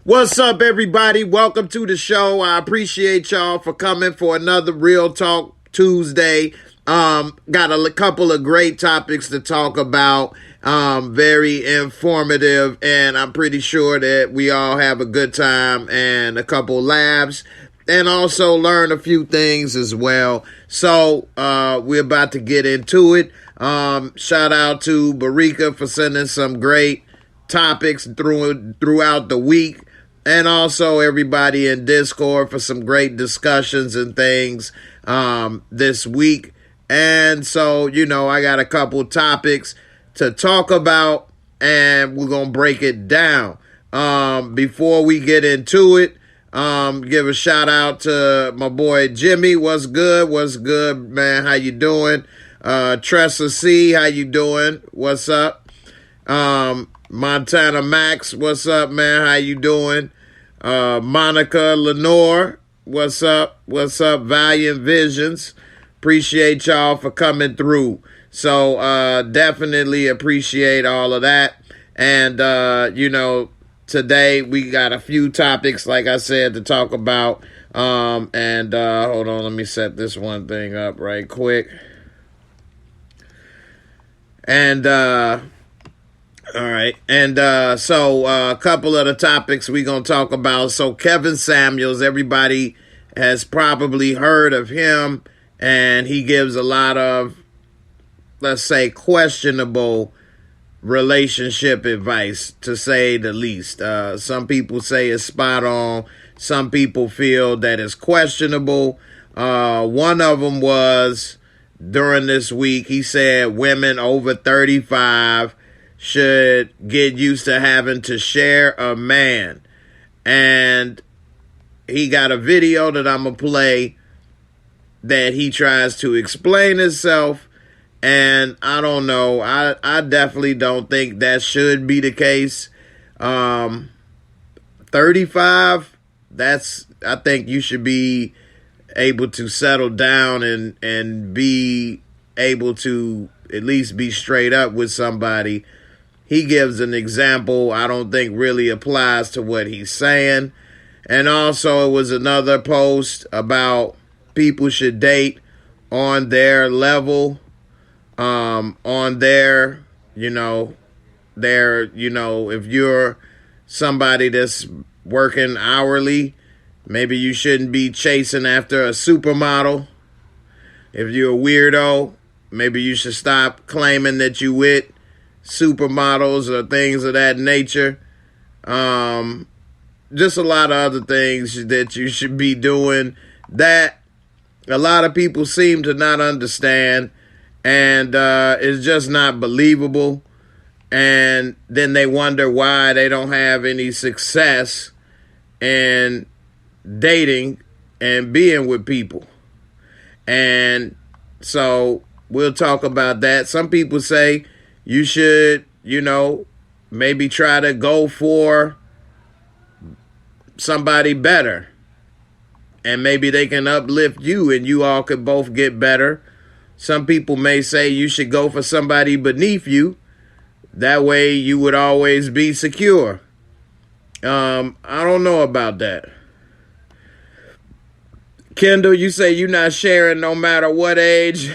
What's up, everybody? Welcome to the show. I appreciate y'all for coming for another Real Talk Tuesday. Got a couple of great topics to talk about. Very informative, and I'm pretty sure that we all have a good time and a couple laughs, and also learn a few things as well. So we're about to get into it. Shout out to Barika for sending some great topics throughout the week, and also everybody in Discord for some great discussions and things this week. And so, I got a couple topics to talk about, and we're going to break it down. Before we get into it, give a shout out to my boy Jimmy. What's good? What's good, man? How you doing? Tressa C, how you doing? What's up? Montana Max, what's up, man? How you doing? Monica Lenore, what's up? What's up? Valiant Visions, appreciate y'all for coming through. So definitely appreciate all of that. And today we got a few topics, like I said, to talk about. Hold on, let me set this one thing up right quick. And all right. And so a couple of the topics we're going to talk about. So Kevin Samuels, everybody has probably heard of him, and he gives a lot of, let's say, questionable relationship advice, to say the least. Some people say it's spot on. Some people feel that it's questionable. One of them was, during this week, he said women over 35 should get used to having to share a man. And he got a video that I'm going to play that he tries to explain himself. And I don't know. I definitely don't think that should be the case. 35, I think you should be able to settle down and be able to at least be straight up with somebody. He gives an example I don't think really applies to what he's saying. And also, it was another post about people should date on their level, on their, if you're somebody that's working hourly, maybe you shouldn't be chasing after a supermodel. If you're a weirdo, maybe you should stop claiming that you with supermodels or things of that nature. Just a lot of other things that you should be doing that a lot of people seem to not understand, and it's just not believable. And then they wonder why they don't have any success in dating and being with people. And so we'll talk about that. Some people say you should, maybe try to go for somebody better, and maybe they can uplift you and you all could both get better. Some people may say you should go for somebody beneath you. That way you would always be secure. I don't know about that. Kendall, you say you're not sharing no matter what age.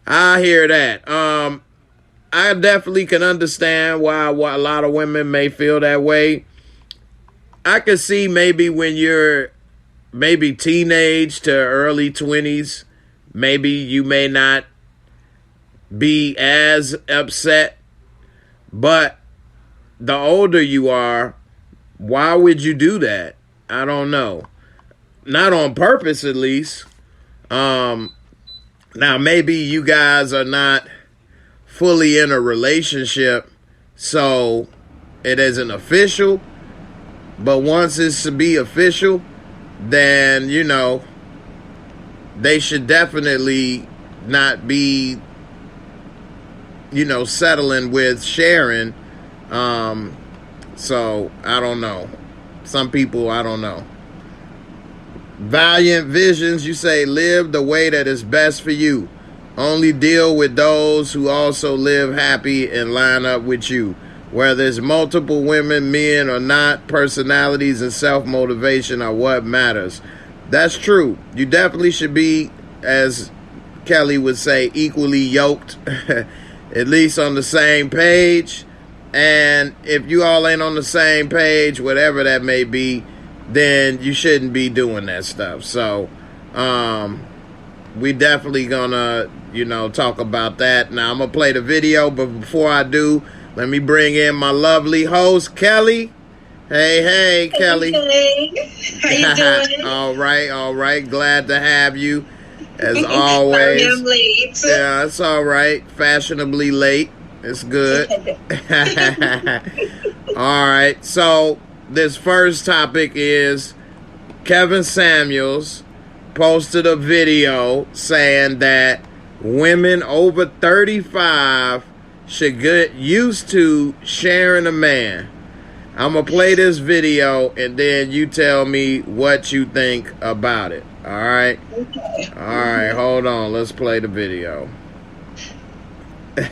I hear that. I definitely can understand why a lot of women may feel that way. I could see maybe when you're maybe teenage to early 20s, maybe you may not be as upset. But the older you are, why would you do that? I don't know. Not on purpose, at least. Now, maybe you guys are not fully in a relationship, so it isn't official. But once it's to be official, then, they should definitely not be, settling with sharing. So, I don't know. Some people, I don't know. Valiant Visions, you say, live the way that is best for you. Only deal with those who also live happy and line up with you. Whether it's multiple women, men, or not, personalities and self-motivation are what matters. That's true. You definitely should be, as Kelly would say, equally yoked, at least on the same page. And if you all ain't on the same page, whatever that may be, then you shouldn't be doing that stuff. So, we definitely gonna, talk about that. Now, I'm gonna play the video, but before I do, let me bring in my lovely host, Kelly. Hey, Kelly. Hey. How you doing? All right. Glad to have you, as always. I'm late. Yeah, it's all right. Fashionably late. It's good. All right. So this first topic is Kevin Samuels posted a video saying that women over 35 should get used to sharing a man. I'm going to play this video and then you tell me what you think about it. All right? Okay. All right, hold on. Let's play the video. Our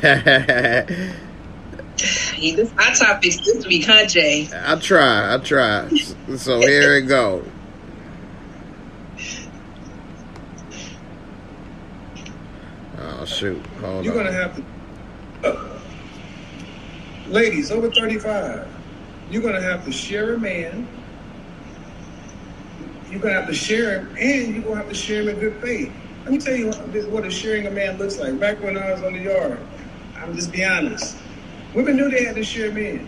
topics this week, huh, Jay? I try. So here it goes. Oh, shoot. Hold on. You're going to have to... ladies, over 35, you're going to have to share a man. You're going to have to share him, and you're going to have to share him in good faith. Let me tell you what a sharing a man looks like. Back when I was on the yard, I'm just be honest. Women knew they had to share men.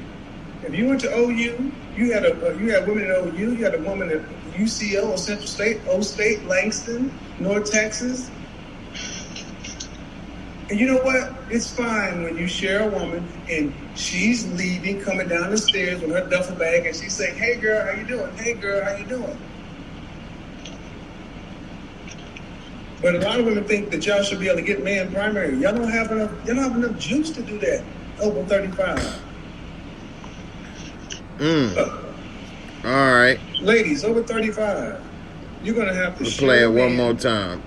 If you went to OU, you had women at OU. You had a woman at UCO or Central State, O State, Langston, North Texas. And you know what? It's fine when you share a woman and she's leaving, coming down the stairs with her duffel bag, and she's saying, "Hey girl, how you doing? Hey girl, how you doing?" But a lot of women think that y'all should be able to get man primary. Y'all don't have enough juice to do that over 35. All right. Ladies, over 35, you're going to have to We'll share play it a one man. more time.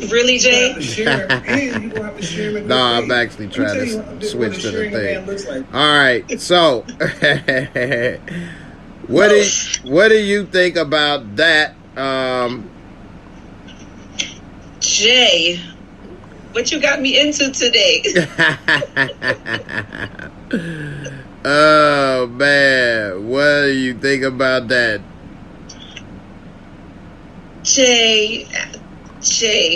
Really, Jay? And you're going to have to share him in good I'm faith. actually trying Let me to tell you switch what to the sharing a man thing. looks like. All right. So, what do you think about that? Jay, what you got me into today? Oh man, what do you think about that? Jay,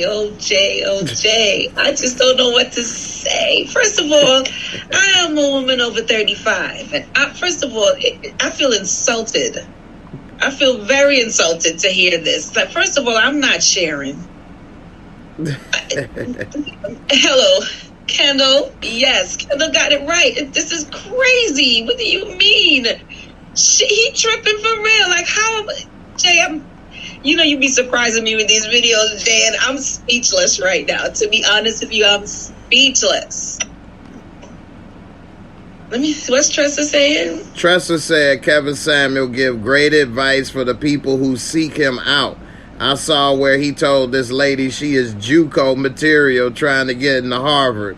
oh Jay. I just don't know what to say. First of all, I am a woman over 35. And first of all, I feel insulted. I feel very insulted to hear this. Like, first of all, I'm not sharing. Hello, Kendall. Yes, Kendall got it right. This is crazy. What do you mean? He tripping for real. Like, how? Jay, you'd be surprising me with these videos, Jay, and I'm speechless right now. To be honest with you, I'm speechless. What's Tressa saying? Tressa said Kevin Samuel give great advice for the people who seek him out. I saw where he told this lady she is JUCO material trying to get into Harvard.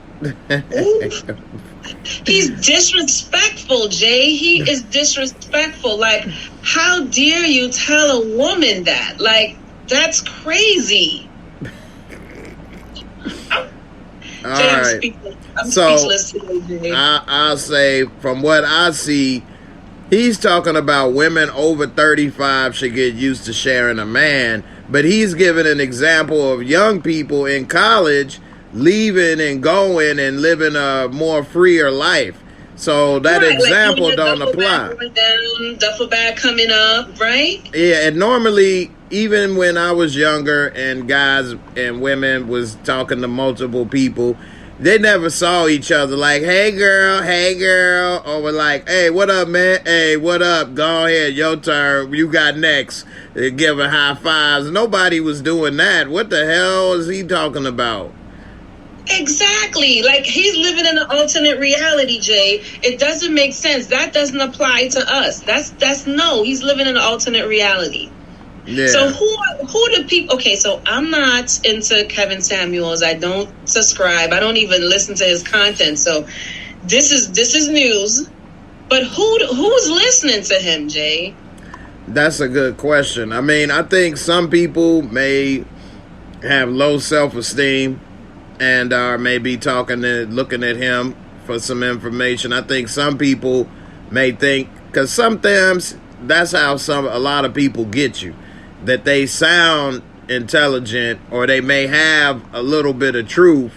He's disrespectful, Jay. He is disrespectful. Like, how dare you tell a woman that? Like, that's crazy. I'm speechless today, Jay. I'll say, from what I see, he's talking about women over 35 should get used to sharing a man, but he's giving an example of young people in college leaving and going and living a more freer life. So that example like don't apply. Duffel bag coming up, right? Yeah, and normally, even when I was younger and guys and women was talking to multiple people, they never saw each other like, hey girl, or were like, hey, what up, man? Hey, what up? Go ahead, your turn. You got next. They give her high fives. Nobody was doing that. What the hell is he talking about? Exactly. Like, he's living in an alternate reality, Jay. It doesn't make sense. That doesn't apply to us. He's living in an alternate reality. Yeah. So who do people? Okay, so I'm not into Kevin Samuels. I don't subscribe. I don't even listen to his content. So this is news. But who's listening to him, Jay? That's a good question. I mean, I think some people may have low self-esteem and are maybe looking at him for some information. I think some people may think, because sometimes that's how a lot of people get you, that they sound intelligent or they may have a little bit of truth,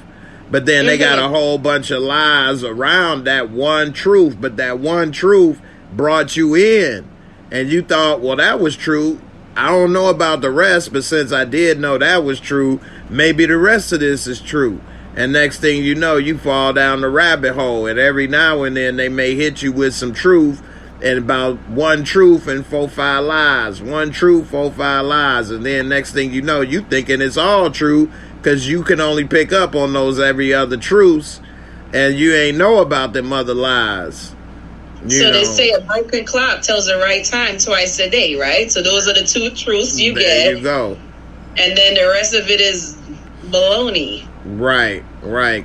but then they got a whole bunch of lies around that one truth. But that one truth brought you in and you thought, well, that was true. I don't know about the rest, but since I did know that was true, maybe the rest of this is true. And next thing you know, you fall down the rabbit hole. And every now and then they may hit you with some truth, and about one truth and 4-5 lies. One truth, 4-5 lies. And then next thing you know, you thinking it's all true, because you can only pick up on those every other truths, and you ain't know about them other lies. They say a broken clock tells the right time twice a day, right? So those are the two truths you get. There you go. And then the rest of it is baloney. Right.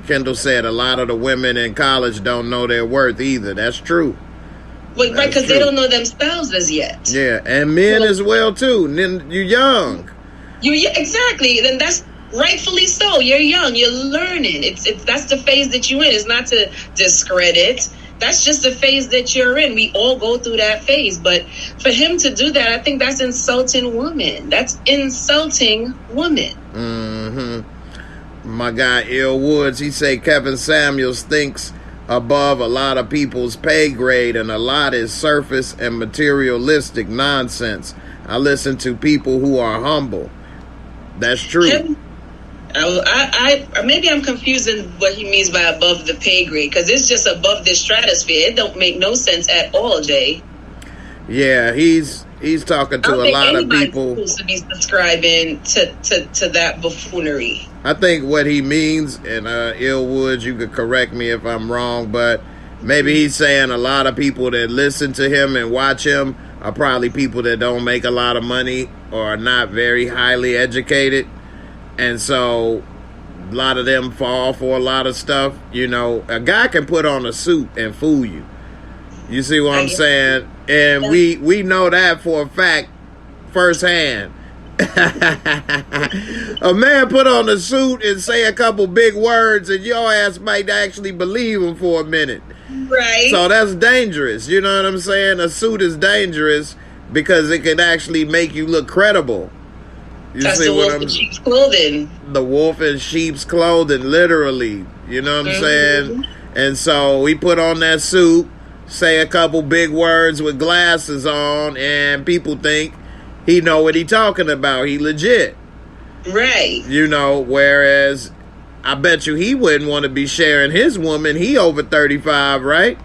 Kendall said a lot of the women in college don't know their worth either. That's true. Well, right, because they don't know themselves as yet. Yeah, and men as well, too. And then you're young. Exactly. Then that's rightfully so. You're young. You're learning. That's the phase that you're in. It's not to discredit. That's just the phase that you're in. We all go through that phase. But for him to do that, I think that's insulting women. That's insulting women. Mm-hmm. My guy, Ill Woods, he say Kevin Samuels thinks above a lot of people's pay grade, and a lot is surface and materialistic nonsense. I listen to people who are humble. That's true. I maybe I'm confusing what he means by above the pay grade, because it's just above the stratosphere. It don't make no sense at all, Jay. Yeah, he's talking to a lot of people. Supposed to be subscribing to that buffoonery. I think what he means, and Ill Woods, you could correct me if I'm wrong, but maybe he's saying a lot of people that listen to him and watch him are probably people that don't make a lot of money or are not very highly educated. And so a lot of them fall for a lot of stuff. You know, a guy can put on a suit and fool you. You see what I'm saying? And we know that for a fact firsthand. A man put on a suit and say a couple big words and your ass might actually believe him for a minute. Right. So that's dangerous. You know what I'm saying? A suit is dangerous because it can actually make you look credible. That's the wolf in sheep's clothing. The wolf in sheep's clothing, literally. You know what I'm saying? And so we put on that suit, say a couple big words with glasses on, and people think he know what he talking about. He legit. Right. You know, whereas I bet you he wouldn't want to be sharing his woman. He over 35, right?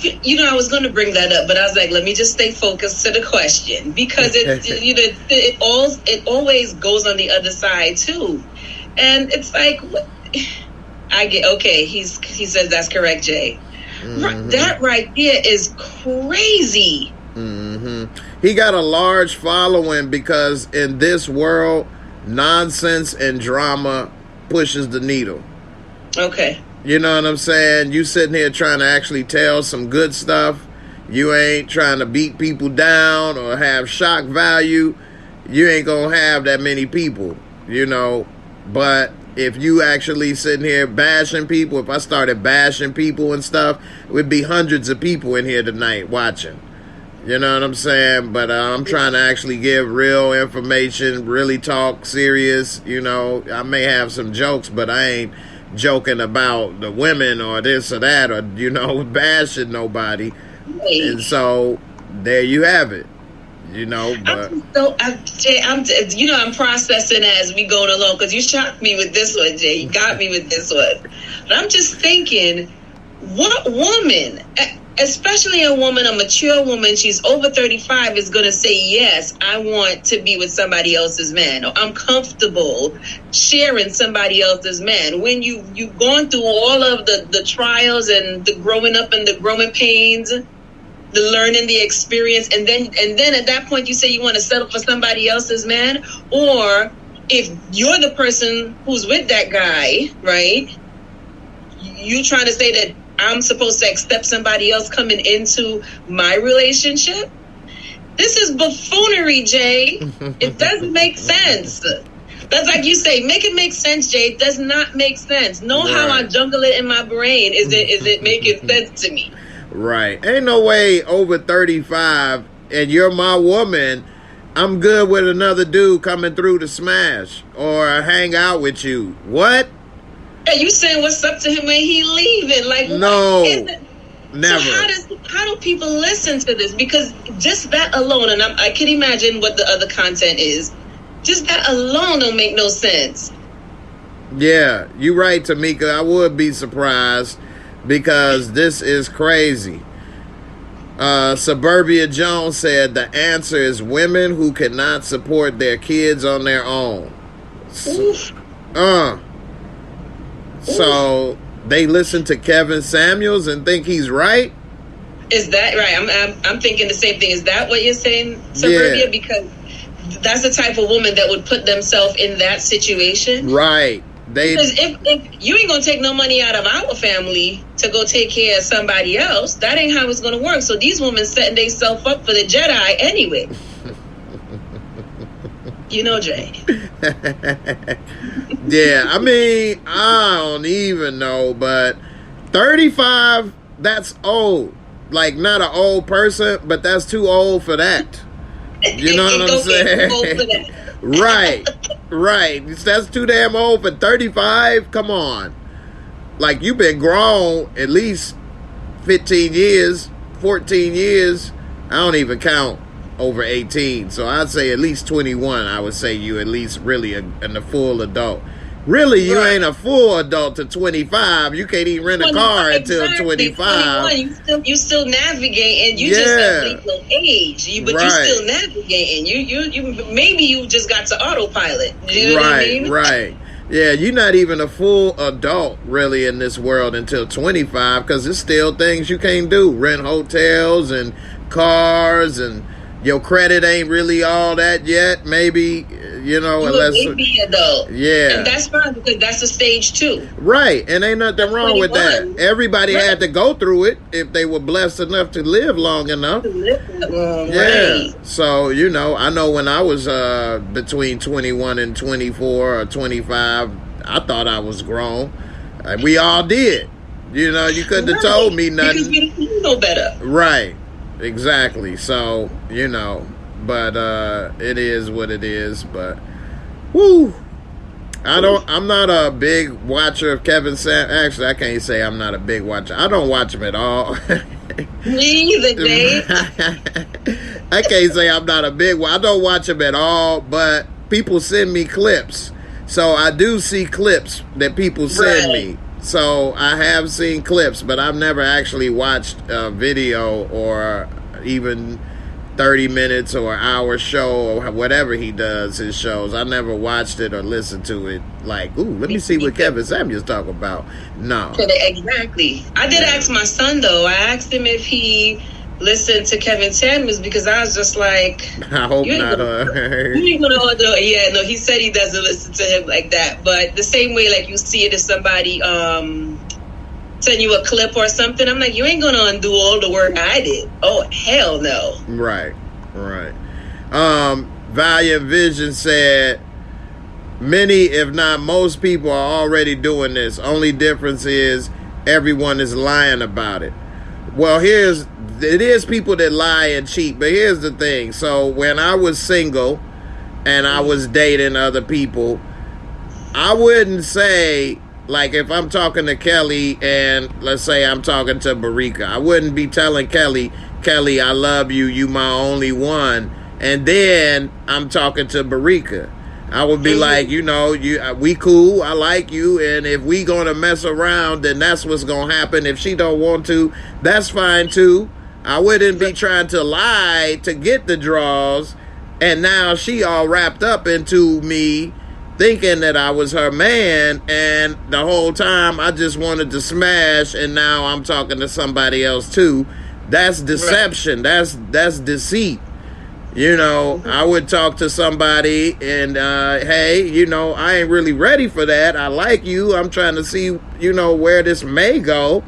You know, I was going to bring that up, but I was like, let me just stay focused to the question, because it always goes on the other side too, and it's like, I get okay. He says that's correct, Jay. Mm-hmm. That right there is crazy. Mm-hmm. He got a large following because in this world, nonsense and drama pushes the needle. Okay. You know what I'm saying? You sitting here trying to actually tell some good stuff. You ain't trying to beat people down or have shock value. You ain't gonna have that many people, you know. But if you actually sitting here bashing people, if I started bashing people and stuff, it would be hundreds of people in here tonight watching. You know what I'm saying? But I'm trying to actually give real information, really talk serious. You know, I may have some jokes, but I ain't joking about the women or this or that or, you know, bashing nobody. Right. And so there you have it. You know, but I'm processing as we going along, because you shocked me with this one, Jay. You got me with this one. But I'm just thinking, what woman, especially a woman, a mature woman, she's over 35, is going to say, yes, I want to be with somebody else's man, or I'm comfortable sharing somebody else's man. When you've gone through all of the trials and the growing up and the growing pains, the learning, the experience, and then at that point you say you want to settle for somebody else's man, or if you're the person who's with that guy, right? You trying to say that I'm supposed to accept somebody else coming into my relationship? This is buffoonery, Jay. It doesn't make sense. That's like you say, make it make sense, Jay. It does not make sense. Know how I jungle it in my brain. Is it making sense to me? Right. Ain't no way over 35 and you're my woman, I'm good with another dude coming through to smash or hang out with you. What? Hey, you saying what's up to him when he leaving? Like, no, never. So how do people listen to this? Because just that alone, and I can imagine what the other content is. Just that alone don't make no sense. Yeah, you're right, Tamika. I would be surprised because this is crazy. Suburbia Jones said the answer is women who cannot support their kids on their own. So they listen to Kevin Samuels and think he's right? Is that right? I'm thinking the same thing. Is that what you're saying, Suburbia? Yeah. Because that's the type of woman that would put themselves in that situation. Right. Because if you ain't gonna take no money out of our family to go take care of somebody else, that ain't how it's gonna work. So these women setting themselves up for the Jedi anyway. You know, Jay. Yeah, I mean, I don't even know, but 35, that's old. Like, not an old person, but that's too old for that. You know what I'm saying? Right. That's too damn old for 35. Come on. Like, you've been grown at least 15 years, 14 years. I don't even count over 18. So I'd say at least 21. I would say you at least really a full adult. Really, you ain't a full adult to 25. You can't even rent a car until 25. You still navigating. You just have legal age. But you still navigating. You maybe you just got to autopilot. You know what I mean? Right. Yeah, you're not even a full adult really in this world until 25 because there's still things you can't do. Rent hotels and cars, and your credit ain't really all that yet. Maybe, unless maybe adult. Yeah, and that's fine because that's a stage 2. Right, and ain't nothing wrong with that. Everybody had to go through it if they were blessed enough to live long enough. Yeah. So I know when I was between 21 and 24 or 25, I thought I was grown. We all did. You couldn't have told me nothing. Because you know better. Right. Exactly. So, but it is what it is. But I'm not a big watcher of Kevin Sam. Actually, I can't say I'm not a big watcher. I don't watch him at all. Me either, Dave. I can't say I'm not a big one. I don't watch him at all, but people send me clips. So I do see clips that people send me. So I have seen clips, but I've never actually watched a video or even 30 minutes or hour show or whatever he does, his shows. I never watched it or listened to it like, let me see what Kevin Samuels talking about. No. Exactly. I did ask my son, though. I asked him if he listened to Kevin Samuels because I was just like, I hope not. Yeah, no, he said he doesn't listen to him like that. But the same way, like you see it if somebody send you a clip or something, I'm like, you ain't gonna undo all the work I did. Oh, hell no. Right. Valiant Vision said, many, if not most people are already doing this. Only difference is everyone is lying about it. Well, it is people that lie and cheat, but here's the thing. So when I was single and I was dating other people, I wouldn't say, like if I'm talking to Kelly and let's say I'm talking to Barika, I wouldn't be telling Kelly, I love you, you my only one, and then I'm talking to Barika. I would be like, we cool, I like you, and if we gonna mess around, then that's what's gonna happen. If she don't want to, that's fine too. I wouldn't be trying to lie to get the draws, and now she all wrapped up into me thinking that I was her man, and the whole time I just wanted to smash, and now I'm talking to somebody else too. That's deception. Right. That's deceit. You know, I would talk to somebody and, hey, you know, I ain't really ready for that. I like you. I'm trying to see, you know, where this may go,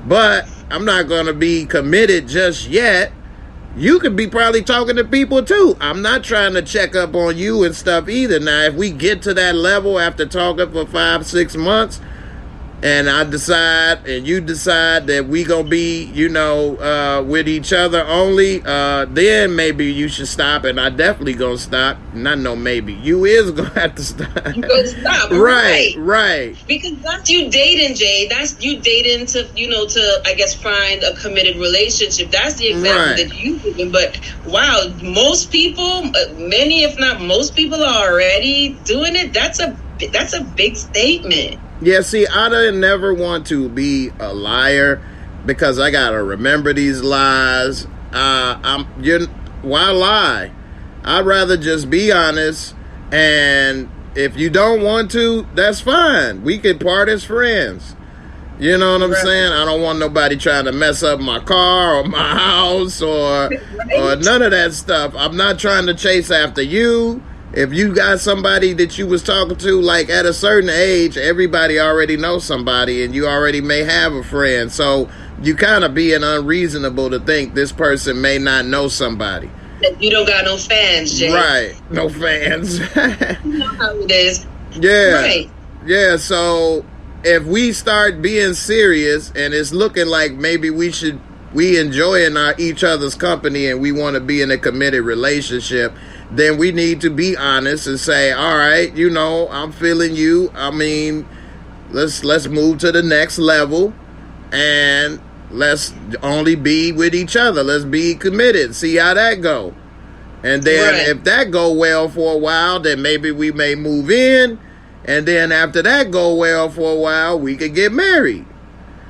but I'm not going to be committed just yet. You could be probably talking to people too. I'm not trying to check up on you and stuff either. Now, if we get to that level after talking for 5-6 months, and I decide and you decide that we gonna be, you know, with each other only, then maybe you should stop, and I definitely gonna stop. Not no maybe. You is gonna have to stop. You gonna stop. Right. Because that's you dating, Jay. That's you dating to, you know, to, I guess, find a committed relationship. That's the example that you giving. But wow, most people, many if not most people are already doing it. That's a big statement. Yeah, see, I didn't never want to be a liar because I gotta remember these lies. Why lie? I'd rather just be honest, and if you don't want to, that's fine. We can part as friends. You know what I'm saying? I don't want nobody trying to mess up my car or my house or none of that stuff. I'm not trying to chase after you. If you got somebody that you was talking to, like at a certain age, everybody already knows somebody and you already may have a friend. So you kind of being unreasonable to think this person may not know somebody. You don't got no fans, Jay. Right. No fans. You know how it is. Yeah. Right. Yeah. So if we start being serious and it's looking like maybe we enjoying each other's company and we want to be in a committed relationship, then we need to be honest and say, all right, you know, I'm feeling you. I mean, let's move to the next level and let's only be with each other. Let's be committed. See how that go. And then if that go well for a while, then maybe we may move in. And then after that go well for a while, we could get married.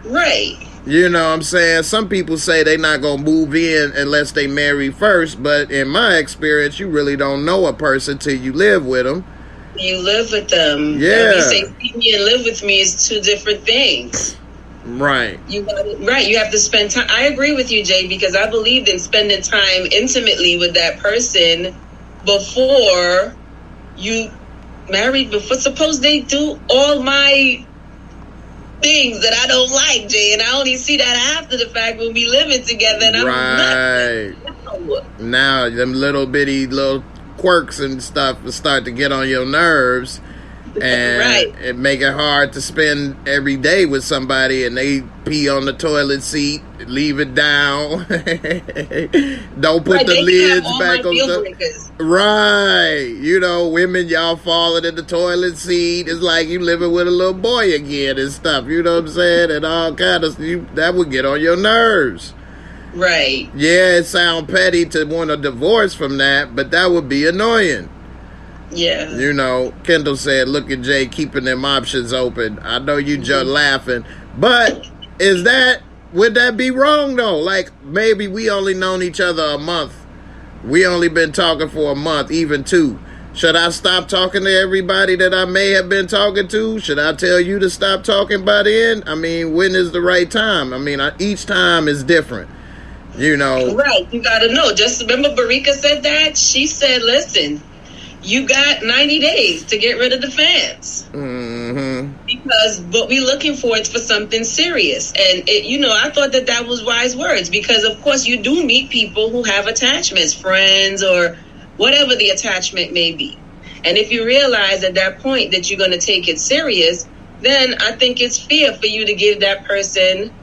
Right. You know what I'm saying? Some people say they're not going to move in unless they marry first. But in my experience, you really don't know a person till you live with them. You live with them. Yeah. If you say see me and live with me is two different things. Right. You have to spend time. I agree with you, Jay, because I believe in spending time intimately with that person before you marry. Before, suppose they do all my things that I don't like, Jay, and I only see that after the fact when we living together, and I'm not. Now them little bitty little quirks and stuff will start to get on your nerves, and it make it hard to spend every day with somebody, and they pee on the toilet seat, leave it down, don't put the lids back on stuff. Right. You know, women, y'all falling in the toilet seat. It's like you living with a little boy again and stuff. You know what I'm saying? And all kind of that would get on your nerves. Right. Yeah, it sounds petty to want a divorce from that, but that would be annoying. Yeah. You know, Kendall said, look at Jay keeping them options open. I know you just laughing, but would that be wrong though? Like maybe we only known each other a month. We only been talking for a month, even 2. Should I stop talking to everybody that I may have been talking to? Should I tell you to stop talking by then? I mean, when is the right time? I mean, each time is different, you know. Right, you got to know. Just remember Barika said that? She said, listen, you got 90 days to get rid of the fans. Mm-hmm. Because what we're looking for is for something serious. And, I thought that was wise words. Because, of course, you do meet people who have attachments, friends or whatever the attachment may be. And if you realize at that point that you're going to take it serious, then I think it's fair for you to give that person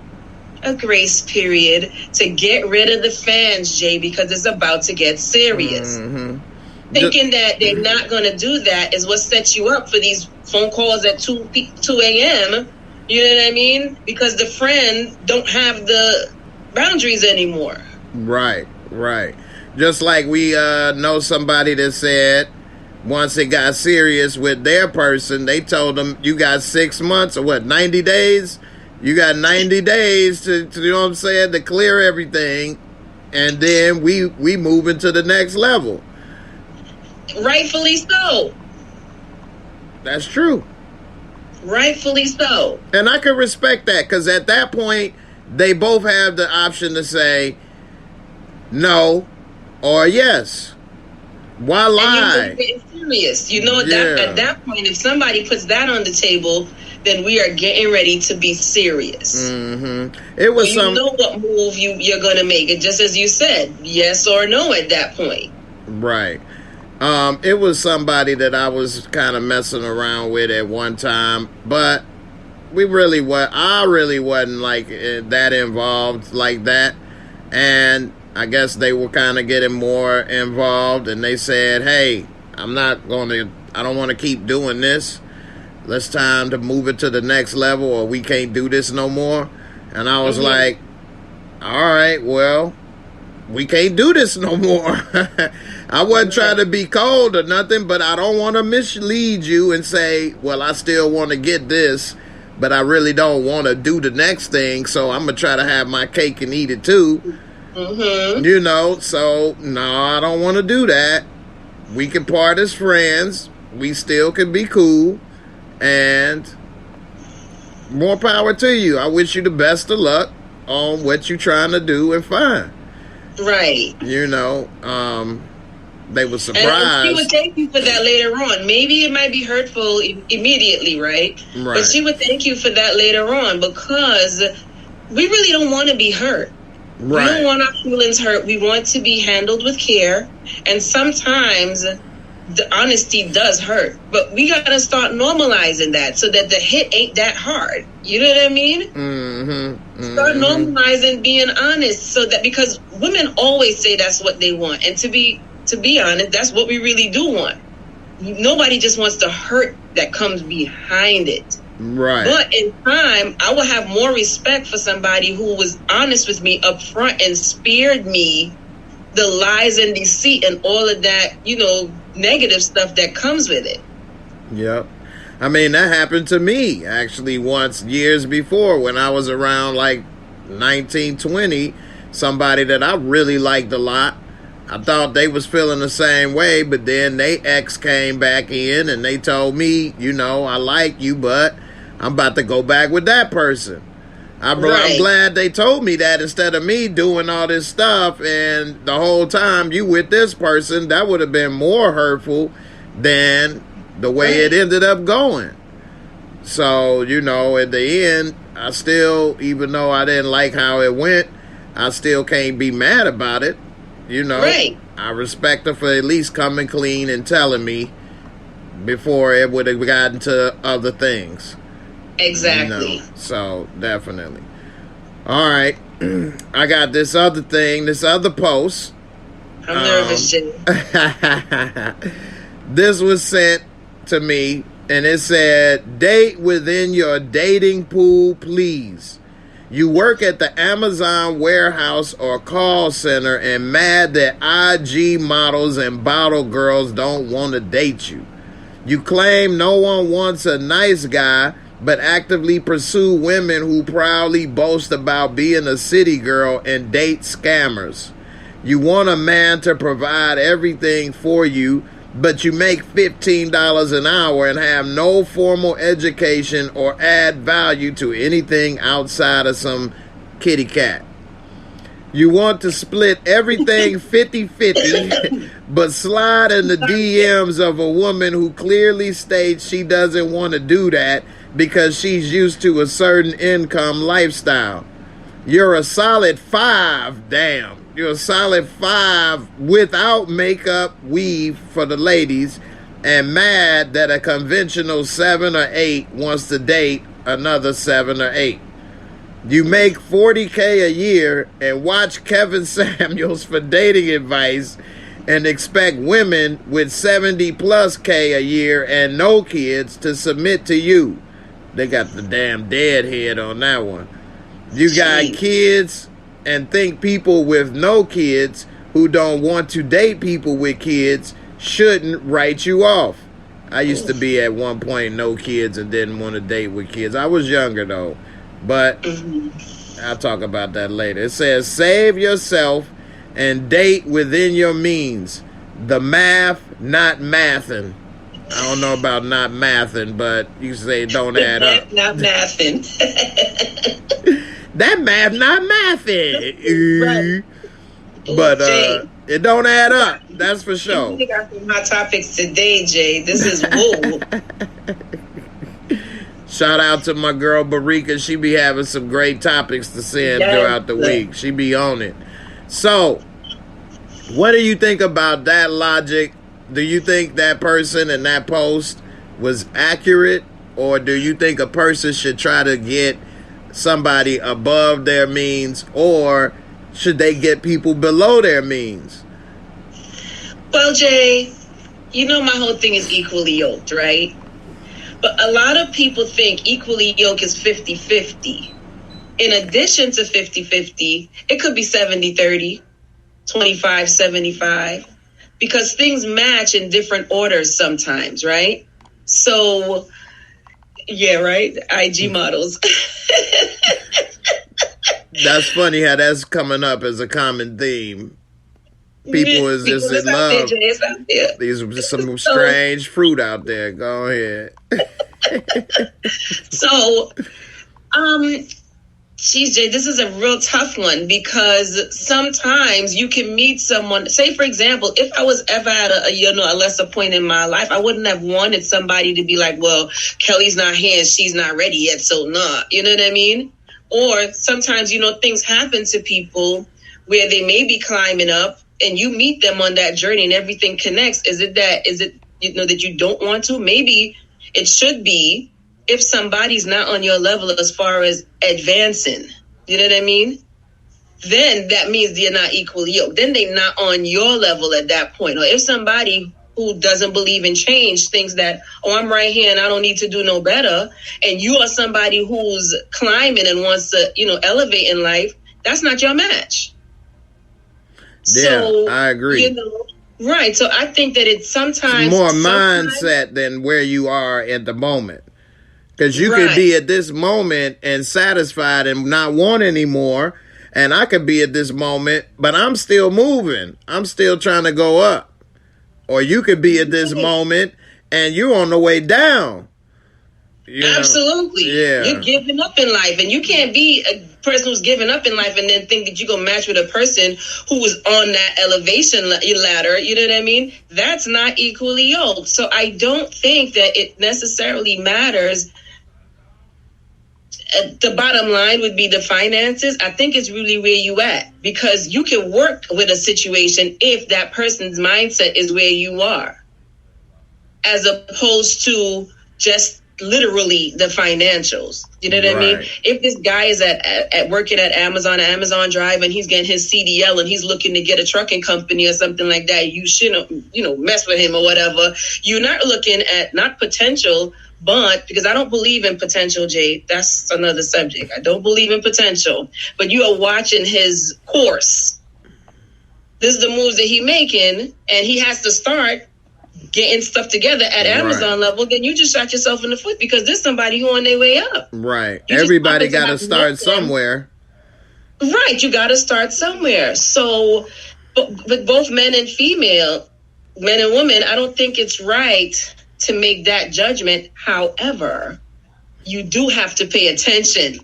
a grace period to get rid of the fans, Jay, because it's about to get serious. Mm-hmm. Thinking that they're not going to do that is what sets you up for these phone calls at 2 a.m. You know what I mean? Because the friends don't have the boundaries anymore. Right. Just like we know somebody that said once it got serious with their person, they told them you got 6 months or 90 days? You got 90 days to, you know what I'm saying, to clear everything. And then we move into the next level. Rightfully so. That's true. Rightfully so. And I can respect that because at that point, they both have the option to say no or yes. Why lie? And you're getting serious. That at that point, if somebody puts that on the table, then we are getting ready to be serious. Mm-hmm. It was you know what move you're going to make. It just as you said, yes or no at that point. Right. It was somebody that I was kind of messing around with at one time, but I really wasn't like that involved like that. And I guess they were kind of getting more involved, and they said, hey, I don't want to keep doing this. It's time to move it to the next level, or we can't do this no more. And I was like, all right, well, we can't do this no more. I wasn't trying to be cold or nothing, but I don't want to mislead you and say, well, I still want to get this, but I really don't want to do the next thing, so I'm going to try to have my cake and eat it too. So, no, I don't want to do that. We can part as friends. We still can be cool. And more power to you. I wish you the best of luck on what you're trying to do and find. Right. They were surprised. And she would thank you for that later on. Maybe it might be hurtful immediately, right? But she would thank you for that later on, because we really don't want to be hurt. Right. We don't want our feelings hurt. We want to be handled with care. And sometimes the honesty does hurt. But we got to start normalizing that so that the hit ain't that hard. You know what I mean? Start normalizing being honest, so that, because women always say that's what they want. And to be honest, that's what we really do want. Nobody just wants the hurt that comes behind it. Right. But in time, I will have more respect for somebody who was honest with me up front and spared me the lies and deceit and all of that, negative stuff that comes with it. Yep. I mean, that happened to me actually once years before, when I was around like 19, 20. Somebody that I really liked a lot. I thought they was feeling the same way, but then they ex came back in and they told me, I like you, but I'm about to go back with that person. I'm glad they told me that, instead of me doing all this stuff and the whole time you with this person. That would have been more hurtful than the way it ended up going. So, at the end, I still, even though I didn't like how it went, I still can't be mad about it. I respect her for at least coming clean and telling me before it would have gotten to other things. Exactly. So, definitely. All right. I got this other post. I'm nervous, Jay. This was sent to me, and it said, date within your dating pool, please. You work at the Amazon warehouse or call center and mad that IG models and bottle girls don't want to date you. You claim no one wants a nice guy, but actively pursue women who proudly boast about being a city girl and date scammers. You want a man to provide everything for you, but you make $15 an hour and have no formal education or add value to anything outside of some kitty cat. You want to split everything 50-50, but slide in the DMs of a woman who clearly states she doesn't want to do that because she's used to a certain income lifestyle. You're a solid 5, damn. You're a solid 5 without makeup, weave for the ladies, and mad that a conventional 7 or 8 wants to date another 7 or 8. You make $40K a year and watch Kevin Samuels for dating advice and expect women with 70+ K a year and no kids to submit to you. They got the damn deadhead on that one. You got kids and think people with no kids who don't want to date people with kids shouldn't write you off. I used to be at one point no kids and didn't want to date with kids. I was younger though, but I'll talk about that later. It says, save yourself and date within your means. The math, not mathin'. I don't know about not mathin', but you say don't add up. Not mathin'. That math not mathing. But Jay, it don't add up. That's for sure. we got some hot topics today, Jay. This is woo. Shout out to my girl Barika. She be having some great topics to send throughout the week. She be on it. So, what do you think about that logic? Do you think that person in that post was accurate? Or do you think a person should try to get somebody above their means? Or should they get people below their means? Well, Jay, you know my whole thing is equally yoked, right? But a lot of people think equally yoked is 50-50. In addition to 50-50, it could be 70-30, 25-75, because things match in different orders sometimes, right? So, yeah, right? IG models. That's funny how that's coming up as a common theme. People is just in love. There's some strange fruit out there. Go ahead. So, geez, Jay, this is a real tough one because sometimes you can meet someone. Say, for example, if I was ever at a lesser point in my life, I wouldn't have wanted somebody to be like, well, Kelly's not here and she's not ready yet, so nah. You know what I mean? Or sometimes, things happen to people where they may be climbing up and you meet them on that journey and everything connects. Is it that you don't want to? Maybe it should be if somebody's not on your level as far as advancing. You know what I mean? Then that means they're not equally yoked. Then they're not on your level at that point. Or if somebody who doesn't believe in change thinks that, oh, I'm right here and I don't need to do no better, and you are somebody who's climbing and wants to, elevate in life, that's not your match. Yeah, so, I agree. Right. So I think that it's sometimes more mindset than where you are at the moment. Because you could be at this moment and satisfied and not want anymore. And I could be at this moment, but I'm still moving. I'm still trying to go up. Or you could be at this moment and you're on the way down. Absolutely. Yeah. You're giving up in life. And you can't be a person who's giving up in life and then think that you're going to match with a person who is on that elevation ladder. You know what I mean? That's not equally yoked. So I don't think that it necessarily matters. The bottom line would be the finances. I think it's really where you at, because you can work with a situation if that person's mindset is where you are, as opposed to just literally the financials. You know what I mean? If this guy is at working at Amazon Drive, and he's getting his CDL and he's looking to get a trucking company or something like that, you shouldn't, mess with him or whatever. You're not looking at not potential, but because I don't believe in potential, Jay, that's another subject. I don't believe in potential, but you are watching his course. This is the moves that he's making, and he has to start getting stuff together at Amazon level. Then you just shot yourself in the foot, because there's somebody who on their way up. Right. Everybody got to start somewhere. Right. You got to start somewhere. So with both men and female, men and women, I don't think it's right to make that judgment. However, you do have to pay attention,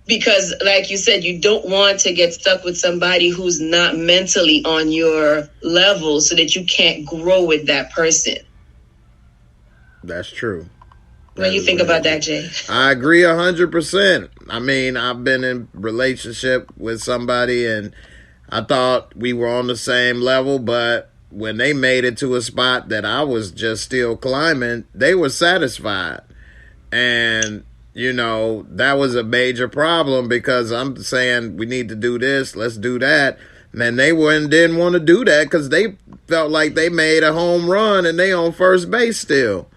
because like you said, you don't want to get stuck with somebody who's not mentally on your level, so that you can't grow with that person. That's true. What do you think about that, Jay? I agree 100%. I mean, I've been in relationship with somebody and I thought we were on the same level, but when they made it to a spot that I was just still climbing, they were satisfied. And, that was a major problem, because I'm saying we need to do this, let's do that. And they didn't want to do that because they felt like they made a home run and they on first base still.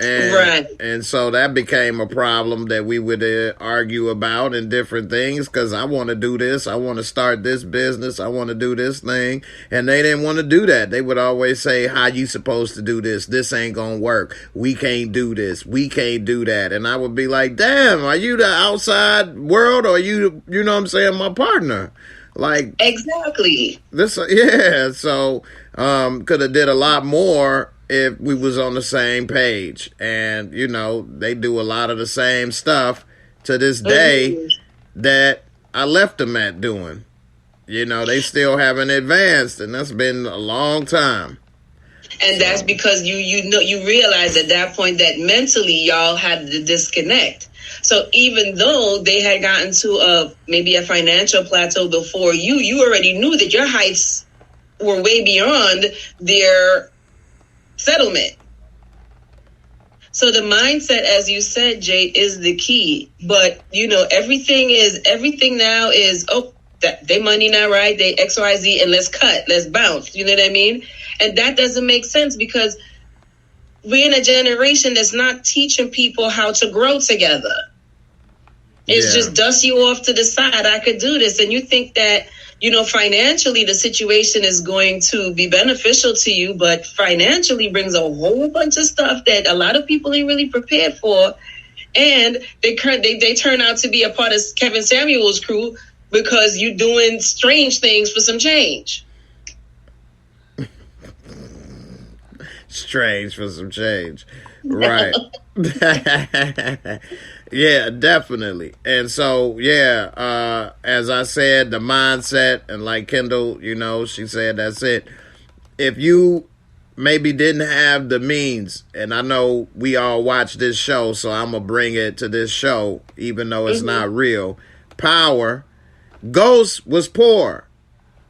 And so that became a problem that we would argue about and different things, because I want to do this. I want to start this business. I want to do this thing. And they didn't want to do that. They would always say, how you supposed to do this? This ain't going to work. We can't do this. We can't do that. And I would be like, damn, are you the outside world, or you know what I'm saying, my partner? Like, exactly. So could have did a lot more if we was on the same page. And, they do a lot of the same stuff, to this day that I left them at doing. You know, they still haven't advanced, and that's been a long time. And that's because you realize at that point that mentally y'all had the disconnect. So even though they had gotten to maybe a financial plateau before you already knew that your heights were way beyond their settlement. So the mindset, as you said, Jay, is the key. But, you know, everything now is, they money now, right? They XYZ, and let's cut, let's bounce. You know what I mean? And that doesn't make sense because we're in a generation that's not teaching people how to grow together. It's just dust you off to the side. I could do this. And you think that, you know, financially the situation is going to be beneficial to you, but financially brings a whole bunch of stuff that a lot of people ain't really prepared for. And they turn out to be a part of Kevin Samuel's crew because you're doing strange things for some change. Strange for some change. Right. Yeah, definitely. And so, as I said, the mindset, and like Kendall, you know, she said, that's it. If you maybe didn't have the means, and I know we all watch this show, so I'm going to bring it to this show, even though it's not real. Power. Ghost was poor,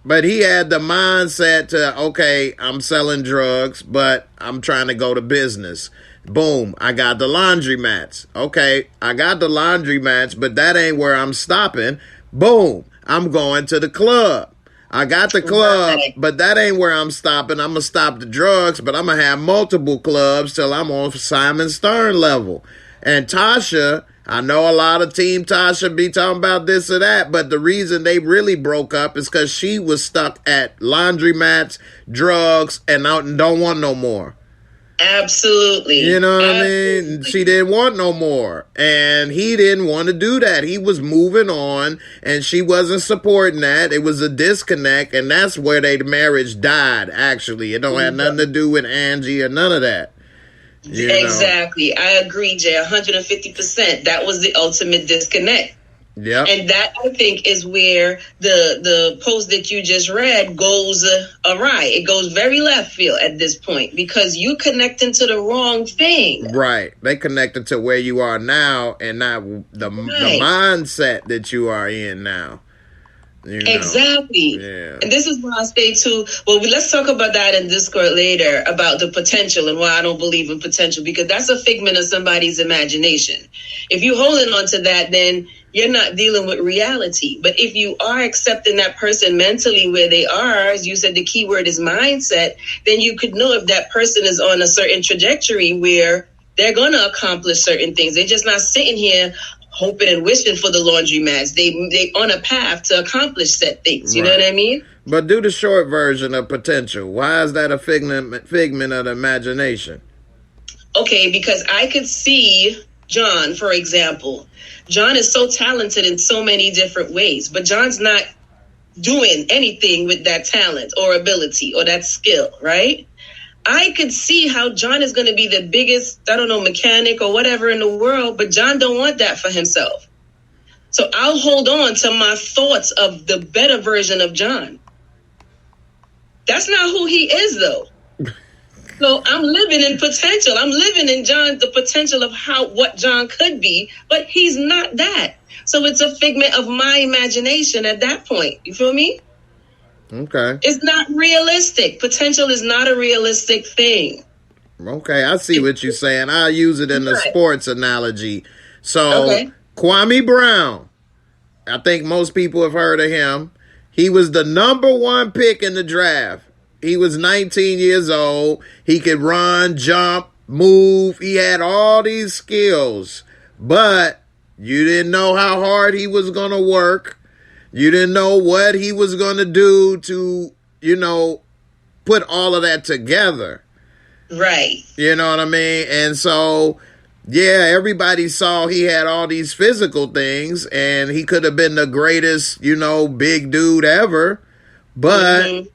but he had the mindset to, okay, I'm selling drugs, but I'm trying to go to business. Boom, I got the laundromats. Okay, I got the laundromats, but that ain't where I'm stopping. Boom, I'm going to the club. I got the club, but that ain't where I'm stopping. I'm going to stop the drugs, but I'm going to have multiple clubs till I'm on Simon Stern level. And Tasha, I know a lot of Team Tasha be talking about this or that, but the reason they really broke up is because she was stuck at laundromats, drugs, and don't want no more. Absolutely. You know what I mean? She didn't want no more. And he didn't want to do that. He was moving on, and she wasn't supporting that. It was a disconnect, and that's where their marriage died, actually. It don't have nothing to do with Angie or none of that. You exactly. I agree, Jay, 150%. That was the ultimate disconnect. Yeah. And that, I think, is where the post that you just read goes awry. It goes very left field at this point because you connecting to the wrong thing. Right. They connected to where you are now and not the mindset that you are in now. You know? Exactly. Yeah. And this is why I say too, let's talk about that in Discord later about the potential and why I don't believe in potential, because that's a figment of somebody's imagination. If you're holding on to that, then you're not dealing with reality. But if you are accepting that person mentally where they are, as you said, the key word is mindset, then you could know if that person is on a certain trajectory where they're going to accomplish certain things. They're just not sitting here hoping and wishing for the laundromats. They on a path to accomplish said things. You know what I mean? But do the short version of potential. Why is that a figment of the imagination? Okay, because I could see John, for example. John is so talented in so many different ways, but John's not doing anything with that talent or ability or that skill, right? I could see how John is going to be the biggest, mechanic or whatever in the world, but John don't want that for himself. So I'll hold on to my thoughts of the better version of John. That's not who he is, though. So I'm living in potential. I'm living in the potential of what John could be, but he's not that. So it's a figment of my imagination at that point. You feel me? Okay. It's not realistic. Potential is not a realistic thing. Okay, I see what you're saying. I'll use it in the sports analogy. So, Kwame Brown, I think most people have heard of him. He was the number one pick in the draft. He was 19 years old. He could run, jump, move. He had all these skills. But you didn't know how hard he was going to work. You didn't know what he was going to do to, put all of that together. Right. You know what I mean? And so, everybody saw he had all these physical things and he could have been the greatest, big dude ever. But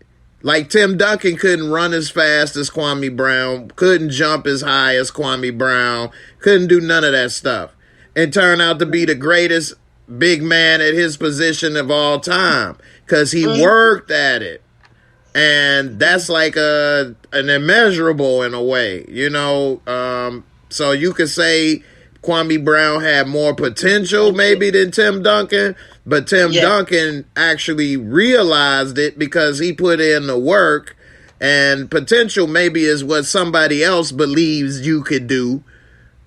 like Tim Duncan couldn't run as fast as Kwame Brown, couldn't jump as high as Kwame Brown, couldn't do none of that stuff. and turn out to be the greatest big man at his position of all time because he worked at it. And that's like an immeasurable in a way, you know. So you could say Kwame Brown had more potential maybe than Tim Duncan, but Tim Duncan actually realized it because he put in the work, and potential maybe is what somebody else believes you could do.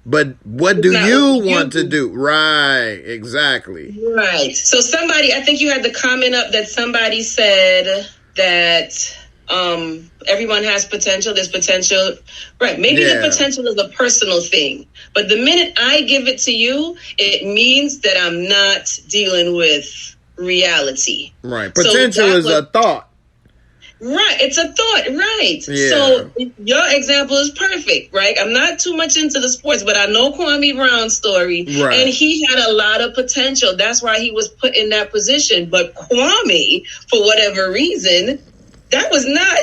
But what do you want to do? Right, exactly. Right. So I think you had the comment up that somebody said that everyone has potential. There's potential. Right. Maybe the potential is a personal thing. But the minute I give it to you, it means that I'm not dealing with reality. Right. Potential is a thought. Right. It's a thought. Right. Yeah. So your example is perfect. Right. I'm not too much into the sports, but I know Kwame Brown's story. Right. And he had a lot of potential. That's why he was put in that position. But Kwame, for whatever reason, that was not,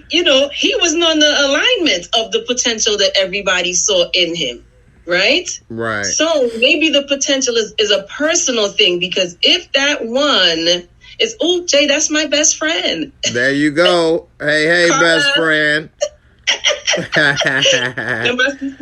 he wasn't on the alignment of the potential that everybody saw in him. Right? Right. So maybe the potential is a personal thing, because if that one is, oh, Jay, that's my best friend. There you go. Hey, best friend.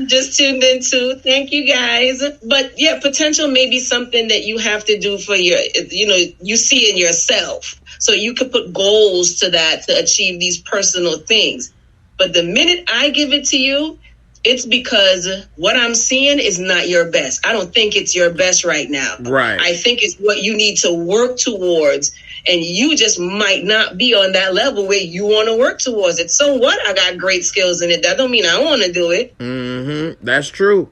Just tuned in too. Thank you guys. But yeah, potential may be something that you have to do for you see in yourself. So you could put goals to that to achieve these personal things. But the minute I give it to you, it's because what I'm seeing is not your best. I don't think it's your best right now. Right. I think it's what you need to work towards. And you just might not be on that level where you want to work towards it. So what? I got great skills in it. That don't mean I want to do it. Mm-hmm. That's true.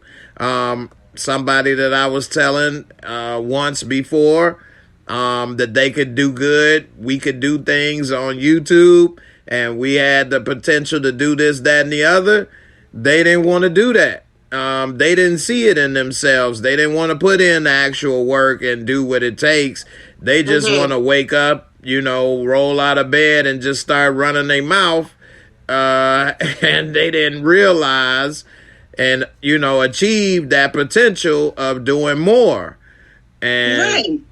Somebody that I was telling once before that they could do good. We could do things on YouTube, and we had the potential to do this, that, and the other. They didn't want to do that. They didn't see it in themselves. They didn't want to put in the actual work and do what it takes. They just want to wake up, roll out of bed and just start running their mouth. And they didn't realize and, achieve that potential of doing more. And,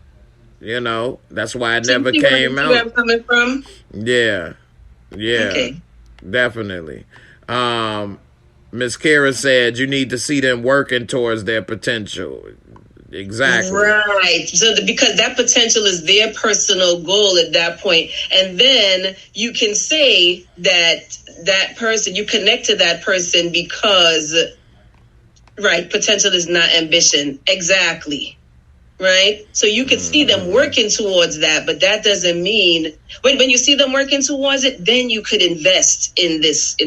that's why it never came out. Where I'm coming from? Yeah. Okay. Definitely. Miss Kara said you need to see them working towards their potential. Exactly. Right. So because that potential is their personal goal at that point. And then you can say that person, you connect to that person because, right, potential is not ambition. Exactly. Right? So you can see them working towards that, but that doesn't mean when you see them working towards it, then you could invest in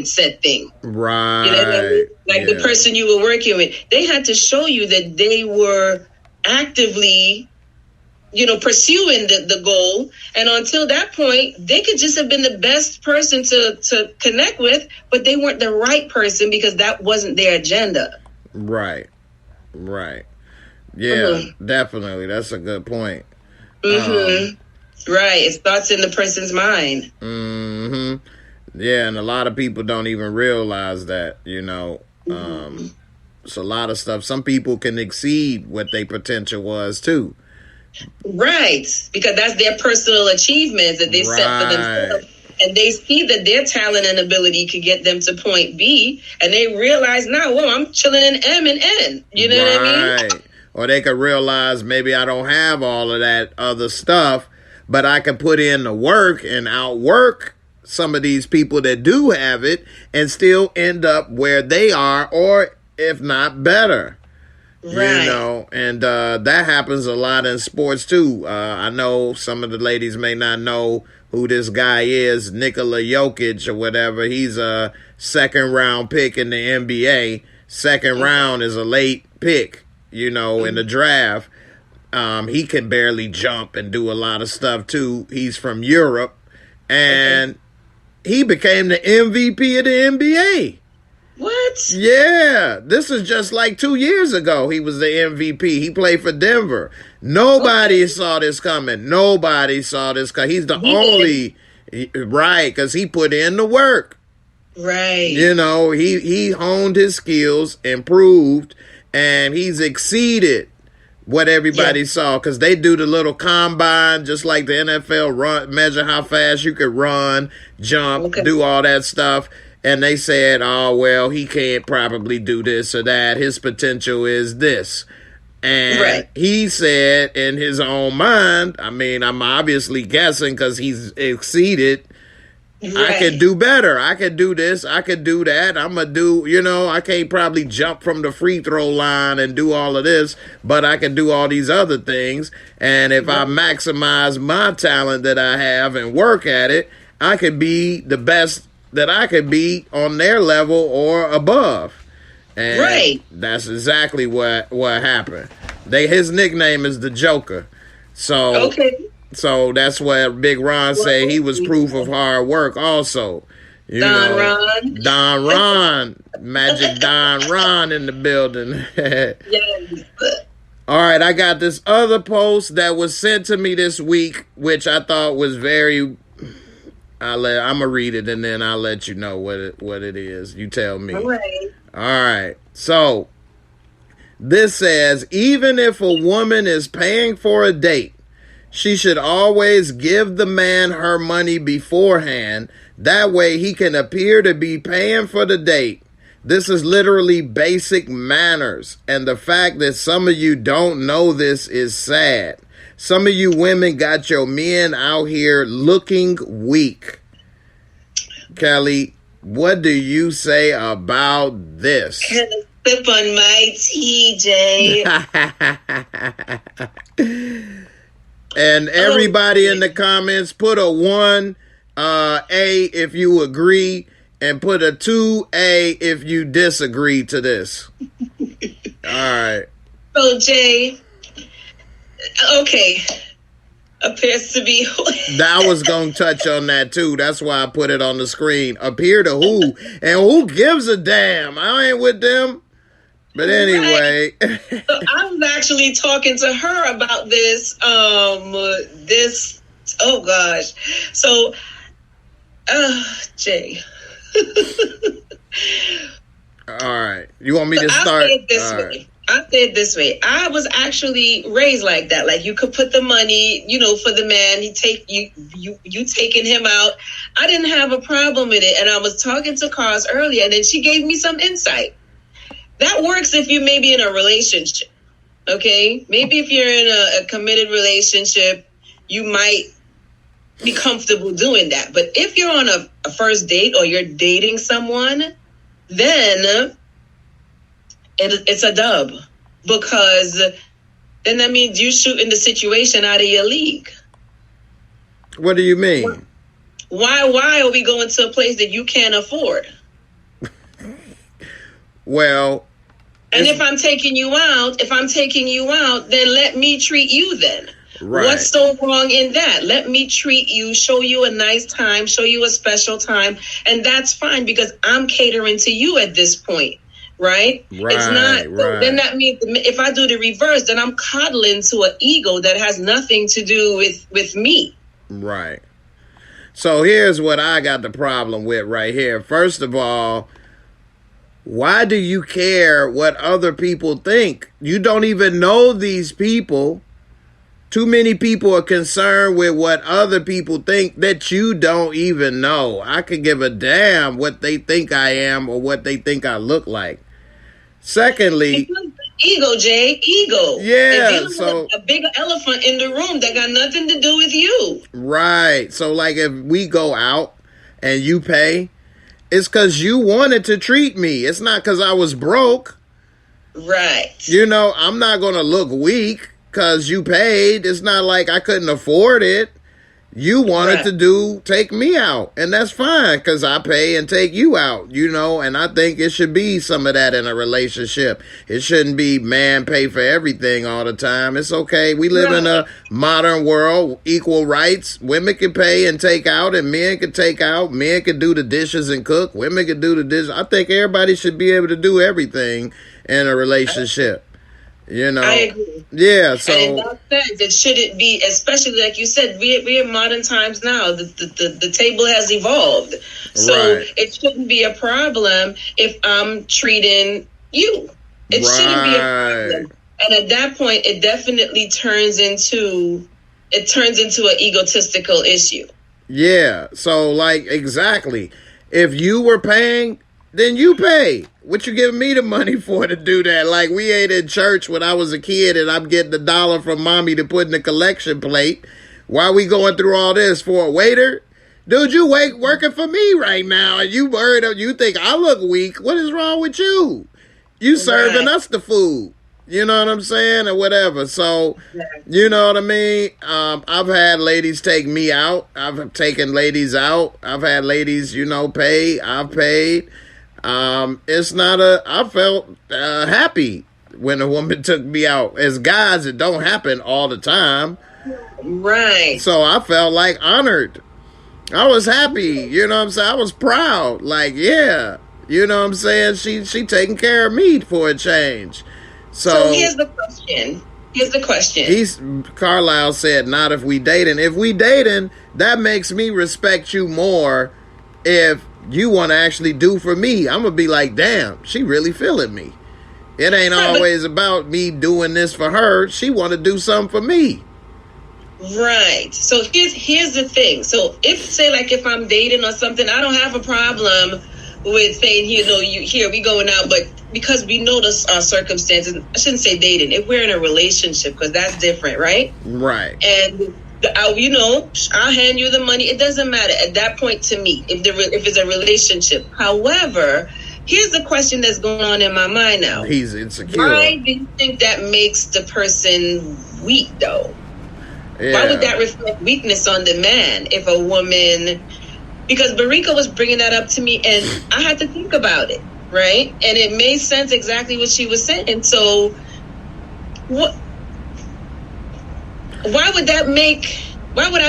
said thing. Right. You know what I mean? Like the person you were working with, they had to show you that they were actively, pursuing the goal. And until that point, they could just have been the best person to connect with, but they weren't the right person because that wasn't their agenda. Right. Yeah, definitely. That's a good point. Right. It starts in the person's mind. Yeah, and a lot of people don't even realize that, It's a lot of stuff. Some people can exceed what their potential was, too. Right. Because that's their personal achievements that they set for themselves. And they see that their talent and ability could get them to point B. And they realize now, I'm chilling in M and N. You know what I mean? Or they could realize maybe I don't have all of that other stuff, but I can put in the work and outwork some of these people that do have it and still end up where they are, or if not better. Right. And that happens a lot in sports too. I know some of the ladies may not know who this guy is, Nikola Jokic or whatever. He's a second round pick in the NBA. Second round is a late pick. In the draft. He can barely jump and do a lot of stuff too. He's from Europe, and he became the MVP of the NBA. What? Yeah, this is just like 2 years ago. He was the MVP. He played for Denver. Nobody saw this coming. He's the only, right, because he put in the work. Right. He honed his skills, improved, and he's exceeded what everybody saw, because they do the little combine just like the NFL, run, measure how fast you could run, jump, do all that stuff. And they said, oh, well, he can't probably do this or that. His potential is this. And he said in his own mind, I mean, I'm obviously guessing because he's exceeded, I could do better. I could do this. I could do that. I'm going to do, you know, I can't probably jump from the free throw line and do all of this, but I can do all these other things. And if I maximize my talent that I have and work at it, I could be the best that I could be on their level or above. And that's exactly what happened. His nickname is the Joker. So So that's what Big Ron said. He was proof of hard work also. Don Ron. Magic Don Ron in the building. Yes. All right, I got this other post that was sent to me this week, which I thought was very... I'm going to read it and then I'll let you know what it is. You tell me. All right. So, this says, even if a woman is paying for a date, she should always give the man her money beforehand. That way he can appear to be paying for the date. This is literally basic manners. And the fact that some of you don't know this is sad. Some of you women got your men out here looking weak. Kelly, what do you say about this? Kind of sip on my tea, Jay. And everybody in the comments, put a 1A if you agree, and put a 2A if you disagree to this. All right. So, Jay, okay, appears to be... I was going to touch on that, too. That's why I put it on the screen. Appear to who? And who gives a damn? I ain't with them. But anyway. So I was actually talking to her about this, oh gosh. So, Jay. All right. You want me to start? I'll say it this way. I was actually raised like that. Like, you could put the money, you know, for the man. You taking him out. I didn't have a problem with it. And I was talking to Cars earlier, and then she gave me some insight. That works if you're maybe in a relationship, okay? Maybe if you're in a committed relationship, you might be comfortable doing that. But if you're on a first date or you're dating someone, then it's a dub. Because then that means you're shooting the situation out of your league. What do you mean? Why are we going to a place that you can't afford? Well... And if I'm taking you out, then let me treat you then. Right. What's so wrong in that? Let me treat you, show you a nice time, show you a special time. And that's fine because I'm catering to you at this point. Right? It's not. Right. Then that means if I do the reverse, then I'm coddling to an ego that has nothing to do with me. Right. So here's what I got the problem with right here. First of all, why do you care what other people think? You don't even know these people. Too many people are concerned with what other people think that you don't even know. I could give a damn what they think I am or what they think I look like. Secondly... Ego, Jay. Ego. Yeah. So a bigger elephant in the room that got nothing to do with you. Right. So like if we go out and you pay... It's because you wanted to treat me. It's not because I was broke. Right. You know, I'm not going to look weak because you paid. It's not like I couldn't afford it. You wanted to take me out. And that's fine because I pay and take you out, you know. And I think it should be some of that in a relationship. It shouldn't be man pay for everything all the time. It's okay. We live in a modern world, equal rights. Women can pay and take out and men can take out. Men can do the dishes and cook. Women can do the dishes. I think everybody should be able to do everything in a relationship. You know, I agree. Yeah, so and in that sense, it shouldn't be, especially like you said, we're in modern times now. The table has evolved, so it shouldn't be a problem if I'm treating you. It shouldn't be a problem. And at that point, it definitely turns into an egotistical issue. Yeah. So, like, exactly. If you were paying, then you pay. What you giving me the money for to do that? Like, we ate in church when I was a kid and I'm getting $1 from mommy to put in the collection plate. Why are we going through all this for a waiter? Dude, you working for me right now and you think I look weak. What is wrong with you? You serving us the food. You know what I'm saying? Or whatever. So, you know what I mean? I've had ladies take me out. I've taken ladies out. I've had ladies, pay. I've paid. I felt happy when a woman took me out. As guys, it don't happen all the time. Right. So I felt like honored. I was happy. You know what I'm saying? I was proud. Like, yeah. You know what I'm saying? She taking care of me for a change. So here's the question. Carlisle said, not if we dating. If we dating, that makes me respect you more if you want to actually do for me. I'm going to be like, damn, she really feeling me. It ain't always about me doing this for her. She want to do something for me. Right. So here's the thing. So if I'm dating or something, I don't have a problem with saying, we going out, but because we know the circumstances, I shouldn't say dating, if we're in a relationship, because that's different, right? Right. And I'll hand you the money. It doesn't matter at that point to me if it's a relationship. However, here's the question that's going on in my mind now. He's insecure. Why do you think that makes the person weak, though? Yeah. Why would that reflect weakness on the man if a woman... Because Barika was bringing that up to me, and I had to think about it, right? And it made sense exactly what she was saying. So, why would I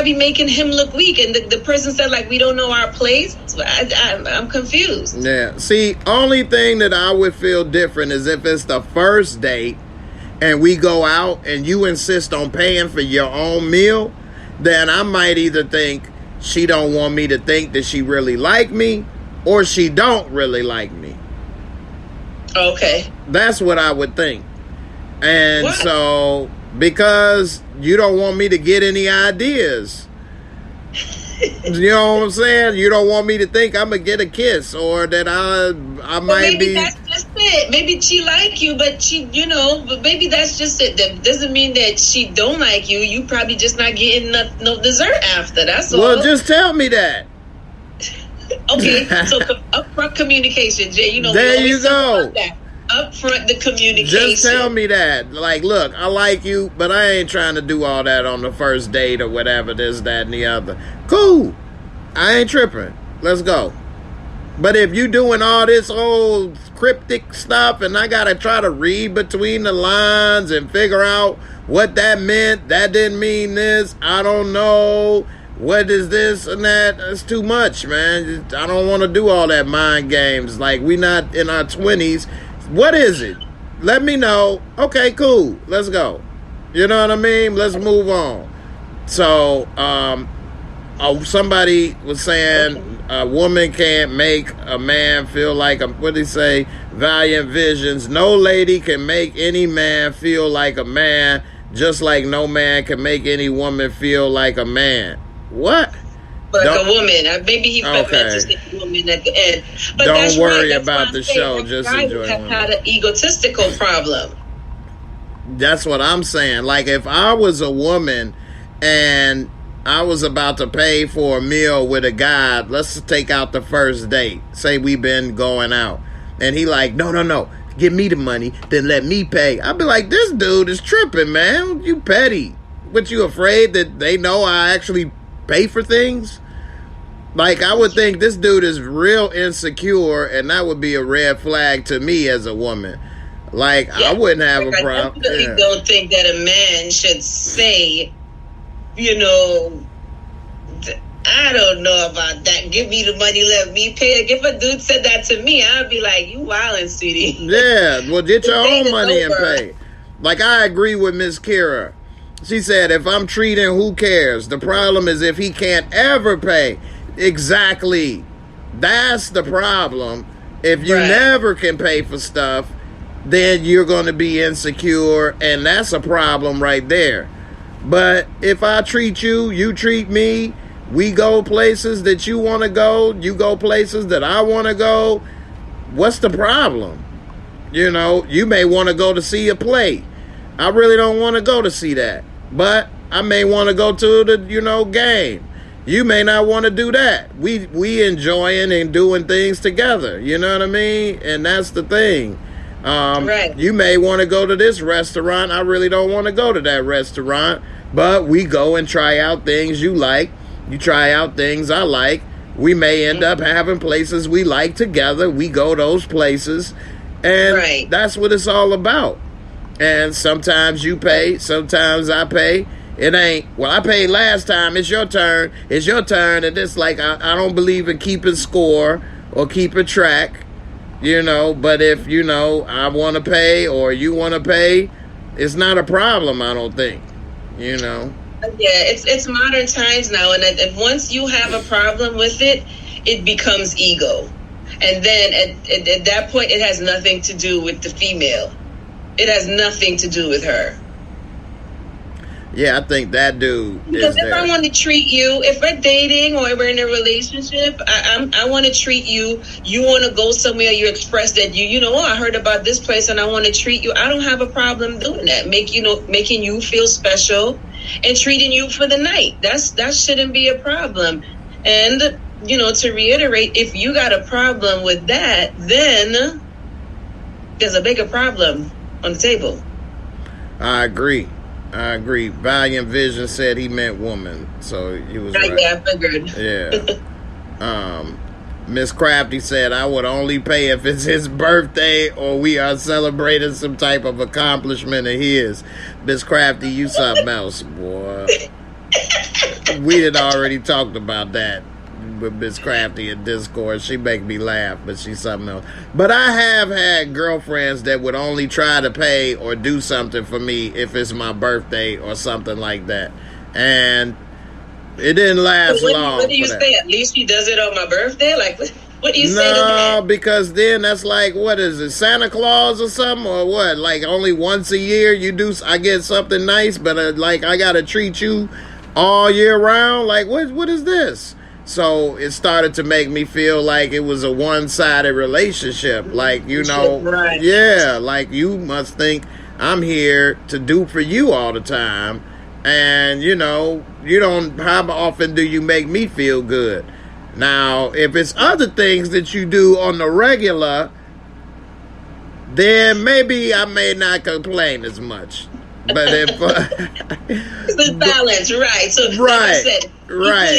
be making him look weak? And the person said, like, we don't know our place. So I'm confused. Yeah. See, only thing that I would feel different is if it's the first date and we go out and you insist on paying for your own meal, then I might either think she don't want me to think that she really like me, or she don't really like me. Okay. That's what I would think. And what? So, because you don't want me to get any ideas. You know what I'm saying? You don't want me to think I'm going to get a kiss, or that I might be... Maybe that's just it. Maybe she like you, but but maybe that's just it. That doesn't mean that she don't like you. You probably just not getting no dessert after. That's all. Well, just tell me that. Okay, so upfront communication, Jay. There you go. Upfront the communication. Just tell me that. Like, look, I like you, but I ain't trying to do all that on the first date or whatever, this, that, and the other. Cool. I ain't tripping. Let's go. But if you doing all this old cryptic stuff and I got to try to read between the lines and figure out what that meant, that didn't mean this, I don't know, what is this and that, that's too much, man. I don't want to do all that mind games. Like, we not in our 20s. What is it? Let me know. Okay, cool. Let's go. You know what I mean? Let's move on. So, somebody was saying a woman can't make a man feel like what did he say? Valiant visions. No lady can make any man feel like a man, just like no man can make any woman feel like a man. What? Like a woman. Maybe he meant to say woman at the end. But don't worry about the show. Just enjoy it. I have had an egotistical problem. That's what I'm saying. Like, if I was a woman and I was about to pay for a meal with a guy, let's take out the first date. Say we've been going out. And he like, no. Give me the money, then let me pay. I'd be like, this dude is tripping, man. You petty. But you afraid that they know I actually pay for things? Like, I would think this dude is real insecure, and that would be a red flag to me as a woman. Like, I wouldn't have a problem. I definitely don't think that a man should say, I don't know about that. Give me the money, let me pay. Like, if a dude said that to me, I'd be like, you wildin', sweetie. Yeah, well, get your own money and pay. Like, I agree with Miss Kira. She said, if I'm treating, who cares? The problem is if he can't ever pay. Exactly. That's the problem. If you never can pay for stuff, then you're going to be insecure, and that's a problem right there. But if I treat you, you treat me, we go places that you want to go, you go places that I want to go, what's the problem? You know, you may want to go to see a play. I really don't want to go to see that, but I may want to go to the, game. You may not want to do that. We enjoying and doing things together. You know what I mean? And that's the thing. Right. You may want to go to this restaurant. I really don't want to go to that restaurant, but we go and try out things you like. You try out things I like. We may end up having places we like together. We go those places, and that's what it's all about. And sometimes you pay, sometimes I pay. It ain't, well, I paid last time, it's your turn. It's your turn. And it's like, I don't believe in keeping score or keeping track, But if, I want to pay or you want to pay, it's not a problem, I don't think, Yeah, it's modern times now. And if once you have a problem with it, it becomes ego. And then at that point, it has nothing to do with the female. It has nothing to do with her. Yeah, I think that dude because is if I want to treat you, if we're dating or we're in a relationship, I want to treat you. You want to go somewhere, you express that I heard about this place and I want to treat you. I don't have a problem doing that. Making you feel special and treating you for the night. That shouldn't be a problem. And to reiterate, if you got a problem with that, then there's a bigger problem on the table. I agree. Valiant Vision said he meant woman, so he was right. Yeah, I figured. Yeah. Miss Crafty said, I would only pay if it's his birthday or we are celebrating some type of accomplishment of his. Miss Crafty, you something else, boy. We had already talked about that with Miss Crafty in Discord. She make me laugh, but she's something else. But I have had girlfriends that would only try to pay or do something for me if it's my birthday or something like that. And it didn't last long. What do you say? At least she does it on my birthday? Like, what do you say to that? No, because then that's like, what is it, Santa Claus or something? Or what? Like only once a year I get something nice, but I got to treat you all year round? Like, what is this? So it started to make me feel like it was a one-sided relationship. Like, right. Yeah, like you must think I'm here to do for you all the time. And, you don't, how often do you make me feel good? Now, if it's other things that you do on the regular, then maybe I may not complain as much. But if it's a balance, right? So like I said,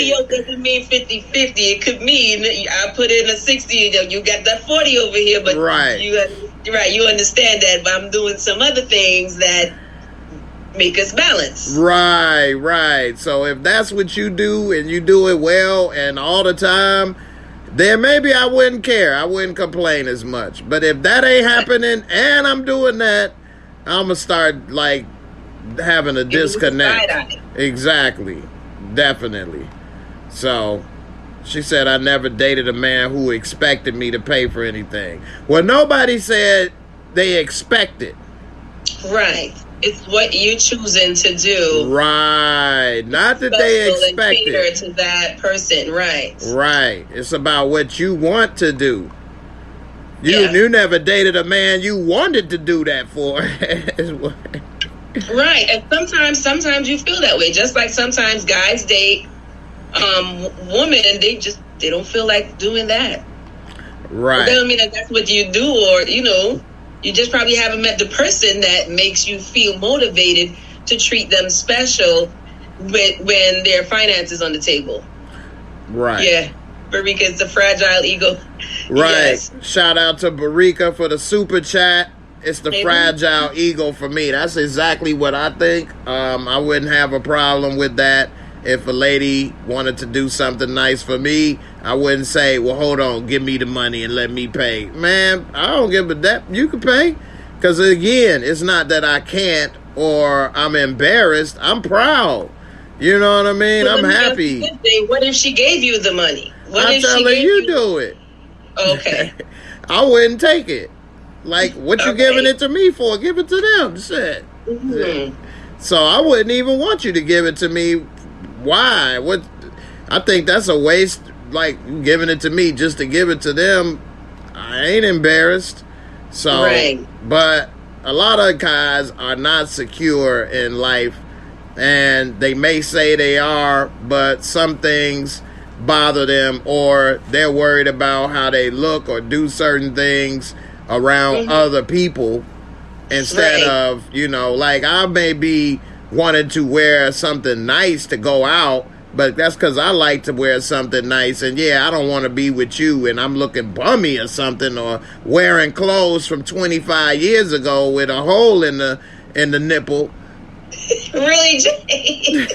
yoke doesn't mean 50-50. It could mean I put in a 60, you got that 40 over here, but you understand that. But I'm doing some other things that make us balance. Right. So if that's what you do and you do it well and all the time, then maybe I wouldn't care. I wouldn't complain as much. But if that ain't happening and I'm doing that, I'm gonna start like having a disconnect. Exactly. Definitely. So she said, I never dated a man who expected me to pay for anything. Well, nobody said they expected. Right. It's what you're choosing to do. Right. Not that they expected. Cater to that person. Right. Right. It's about what you want to do. You never dated a man you wanted to do that for. Right. And sometimes you feel that way. Just like sometimes guys date women and they don't feel like doing that. Right. It doesn't mean that's what you do, or you just probably haven't met the person that makes you feel motivated to treat them special when their finances on the table. Right. Yeah. Barika's the fragile ego. Right. Yes. Shout out to Barika for the super chat. It's the fragile ego for me. That's exactly what I think. I wouldn't have a problem with that. If a lady wanted to do something nice for me, I wouldn't say, well, hold on, give me the money and let me pay. Man, I don't give a that. You can pay. Because, again, it's not that I can't or I'm embarrassed. I'm proud. You know what I mean? I'm happy. What if she gave you the money? I'm telling you do it. Okay. I wouldn't take it. Like, what you Okay. giving it to me for? Give it to them. Shit. So I wouldn't even want you to give it to me. Why? What? I think that's a waste. Like, you giving it to me just to give it to them. I ain't embarrassed. So, Right. but a lot of guys are not secure in life, and they may say they are, but some things bother them, or they're worried about how they look or do certain things around other people instead of, you know, like I may be wanting to wear something nice to go out, but that's because I like to wear something nice, and yeah, I don't want to be with you and I'm looking bummy or something, or wearing clothes from 25 years ago with a hole in the nipple. Really, Jay?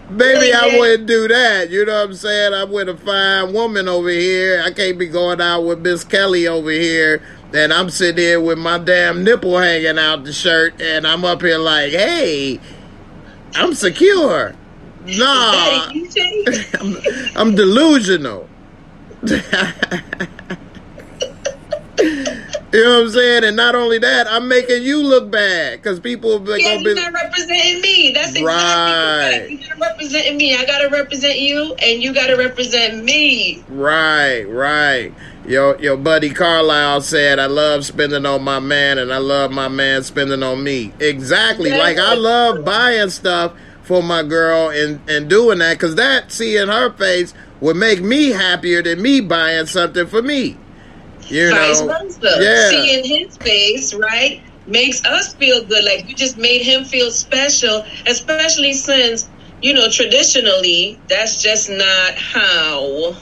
Maybe I wouldn't do that. You know what I'm saying? I'm with a fine woman over here. I can't be going out with Miss Kelly over here, and I'm sitting here with my damn nipple hanging out the shirt, and I'm up here like, hey, I'm secure. Nah, I'm delusional. You know what I'm saying? And not only that, I'm making you look bad because people are Yeah, you're not representing me. That's exactly right. You're not representing me. I gotta represent you, and you gotta represent me. Right. Your buddy Carlisle said, I love spending on my man, and I love my man spending on me. Exactly. Yeah. Like, I love buying stuff for my girl and doing that, because that, seeing her face, would make me happier than me buying something for me. You Vice know? versa. Yeah. Seeing his face, right, makes us feel good. Like you just made him feel special, especially since, you know, traditionally, that's just not how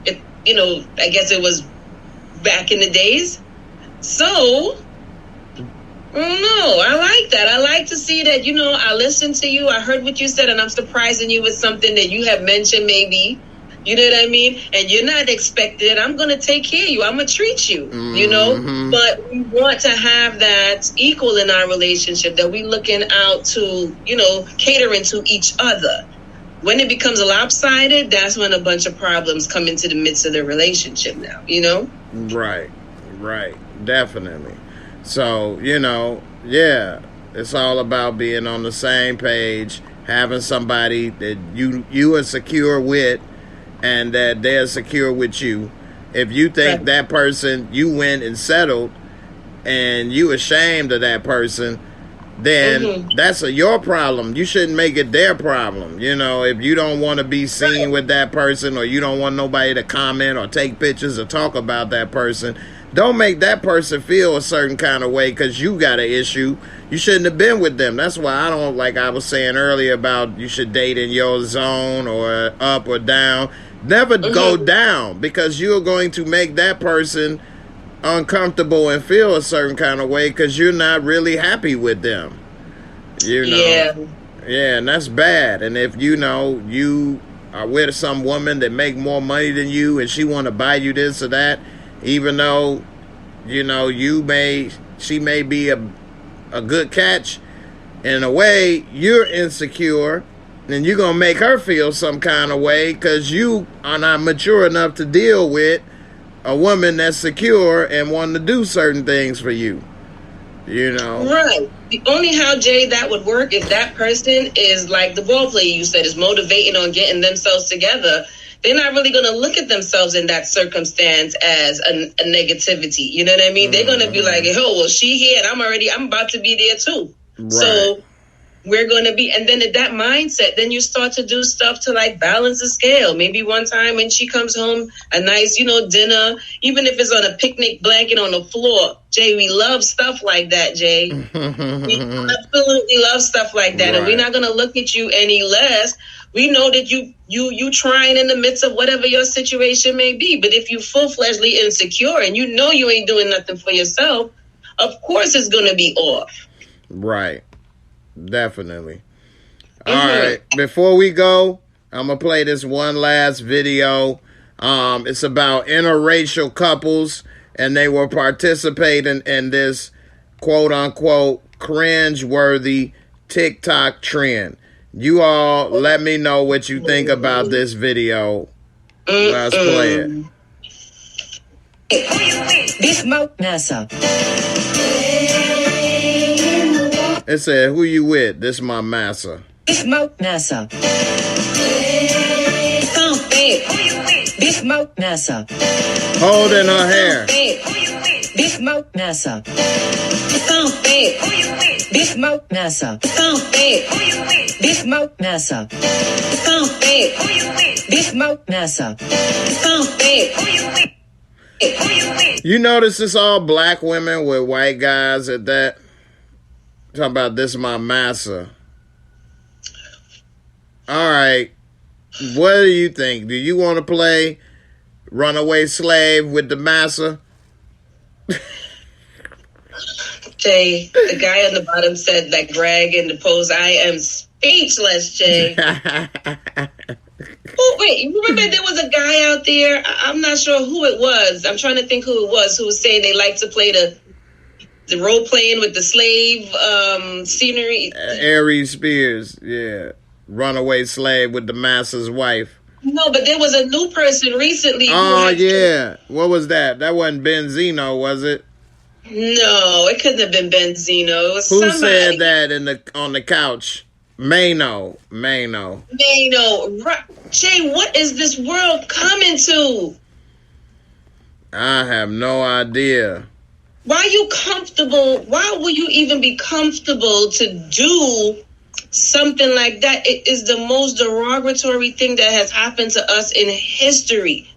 it, you know, I guess it was back in the days. So, I don't know. I like that. I like to see that, you know, I listened to you. I heard what you said, and I'm surprising you with something that you have mentioned maybe. You know what I mean? And you're not expected. I'm going to take care of you. I'm going to treat you, you know? But we want to have that equal in our relationship, that we looking out to, you know, catering to each other. When it becomes lopsided, that's when a bunch of problems come into the midst of the relationship now, you know? Right. Definitely. So, you know, yeah, it's all about being on the same page, having somebody that you are secure with, and that they're secure with you. If you think that person, you went and settled, and you ashamed of that person, then that's your problem. You shouldn't make it their problem. You know, if you don't want to be seen with that person, or you don't want nobody to comment or take pictures or talk about that person, don't make that person feel a certain kind of way because you got an issue. You shouldn't have been with them. That's why I don't, like I was saying earlier about you should date in your zone, or up or down. Never go down, because you're going to make that person uncomfortable and feel a certain kind of way because you're not really happy with them. You know? Yeah, and that's bad. And if you know you are with some woman that make more money than you, and she want to buy you this or that, even though, you know, she may be a good catch, in a way, you're insecure, and you're going to make her feel some kind of way because you are not mature enough to deal with a woman that's secure and wanting to do certain things for you. You know? Right. The only how, Jay, that would work if that person is like the ball player you said, is motivating on getting themselves together. They're not really going to look at themselves in that circumstance as a negativity. You know what I mean? They're going to be like, oh, well, she here and I'm about to be there too. Right. So we're going to be, and then at that mindset, then you start to do stuff to like balance the scale. Maybe one time when she comes home, a nice, you know, dinner, even if it's on a picnic blanket on the floor. Jay, we love stuff like that, Jay. We absolutely love stuff like that. Right. And we're not going to look at you any less. We know that you trying in the midst of whatever your situation may be. But if you full-fledgedly insecure and you know you ain't doing nothing for yourself, of course it's going to be off. Right. Definitely. All right. Before we go, I'm going to play this one last video. It's about interracial couples, and they were participating in this quote-unquote cringe-worthy TikTok trend. You all let me know what you think about this video. Let's play it. This my massa. It said, who you with? This my massa. This my massa. This my massa. Holding her hair. This my massa. This my massa. This my massa. This my massa. You notice it's all black women with white guys at that? Talking about this my massa. All right. What do you think? Do you want to play runaway slave with the massa? Jay, the guy on the bottom said that Greg in the post, I am speechless, Jay. Oh, wait, you remember there was a guy out there, I'm not sure who it was. I'm trying to think who it was who was saying they like to play the role playing with the slave scenery. Aries Spears, yeah. Runaway slave with the massa's wife. No, but there was a new person recently. Oh, yeah. What was that? That wasn't Benzino, was it? No, it couldn't have been Benzino. It was Who somebody. said that on the couch? Mano. Right. Jay, what is this world coming to? I have no idea. Why are you comfortable? Why will you even be comfortable to do something like that? It is the most derogatory thing that has happened to us in history.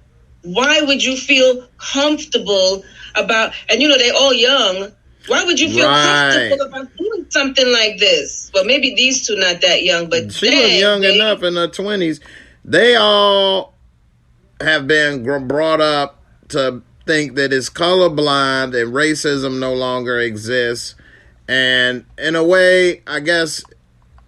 Why would you feel comfortable about, and you know, they're all young. Why would you feel comfortable about doing something like this? Well, maybe these two not that young, but she was young enough in her 20s. They all have been brought up to think that it's colorblind and racism no longer exists. And in a way, I guess.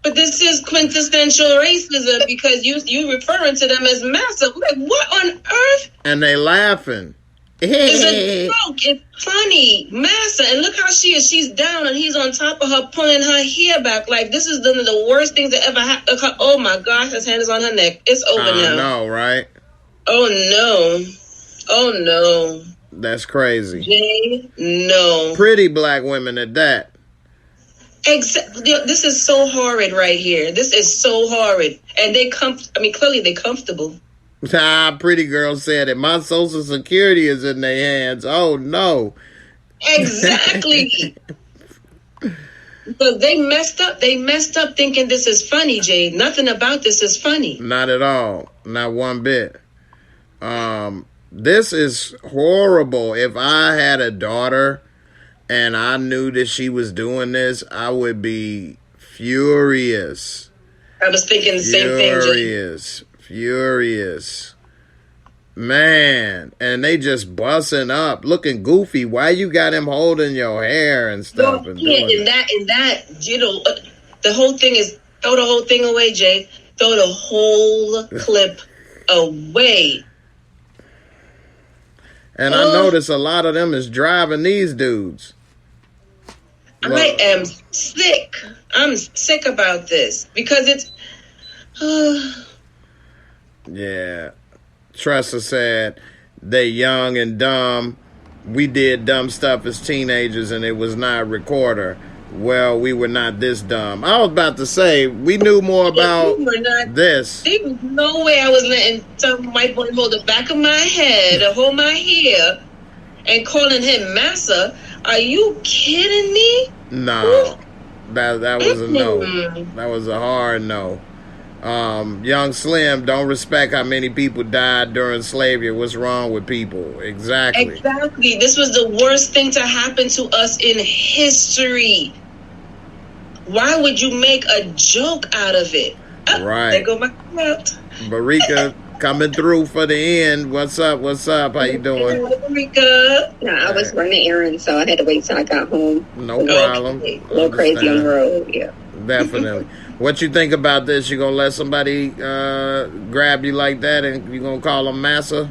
But this is quintessential racism because you referring to them as massive. Like, what on earth? And they laughing. It's a joke. It's funny. Massa. And look how she is. She's down and he's on top of her pulling her hair back. Like, this is one of the worst things that ever happened. Oh, my gosh. His hand is on her neck. It's over now. I know, right? Oh, no. Oh, no. That's crazy. Jay, no. Pretty black women at that. This is so horrid right here. This is so horrid. And clearly they're comfortable. Pretty girl said it. My Social Security is in their hands. Oh, no. Exactly. Because they messed up. They messed up thinking this is funny, Jay. Nothing about this is funny. Not at all. Not one bit. This is horrible. If I had a daughter and I knew that she was doing this, I would be furious. I was thinking the same thing, Jay. Furious. Man, and they just busting up, looking goofy. Why you got him holding your hair and stuff? And that, you know, the whole thing is, throw the whole thing away, Jay. Throw the whole clip away. And I notice a lot of them is driving these dudes. I am sick. I'm sick about this because it's... Yeah. Tressa said, they young and dumb. We did dumb stuff as teenagers and it was not a recorder. Well, we were not this dumb. I was about to say, we knew more about this. There was no way I was letting some white boy hold the back of my head or hold my hair and calling him massa. Are you kidding me? No. That was a no. That was a hard no. Young Slim, don't respect how many people died during slavery. What's wrong with people? Exactly. This was the worst thing to happen to us in history. Why would you make a joke out of it? Right. There go my quote. Barika coming through for the end. What's up? How you doing? Barika. No, I was running errands, so I had to wait till I got home. No problem. A little crazy on the road, yeah. Definitely. What you think about this? You gonna let somebody grab you like that and you gonna call them massa?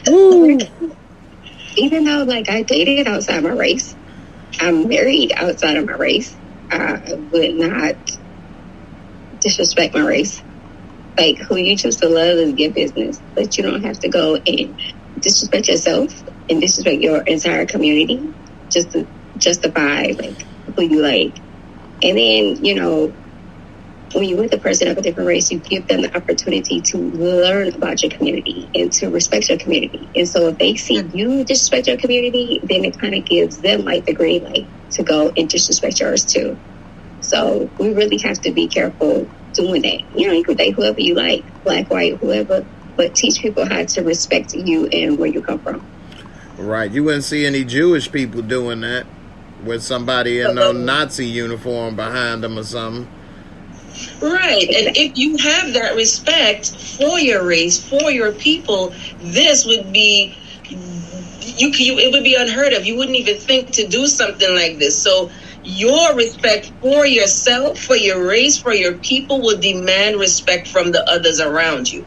Woo. Even though, like, I dated outside my race, I'm married outside of my race, I would not disrespect my race. Like, who you choose to love is your business, but you don't have to go and disrespect yourself and disrespect your entire community just to justify, like, who you like. And then, you know, when you're with a person of a different race, you give them the opportunity to learn about your community and to respect your community. And so if they see you disrespect your community, then it kind of gives them, like, the green light to go and disrespect yours too. So we really have to be careful doing that. You know, you could date whoever you like, black, white, whoever, but teach people how to respect you and where you come from. Right. You wouldn't see any Jewish people doing that with somebody in a Nazi uniform behind them or something. Right. And if you have that respect for your race, for your people, this would be, it would be unheard of. You wouldn't even think to do something like this. So your respect for yourself, for your race, for your people will demand respect from the others around you.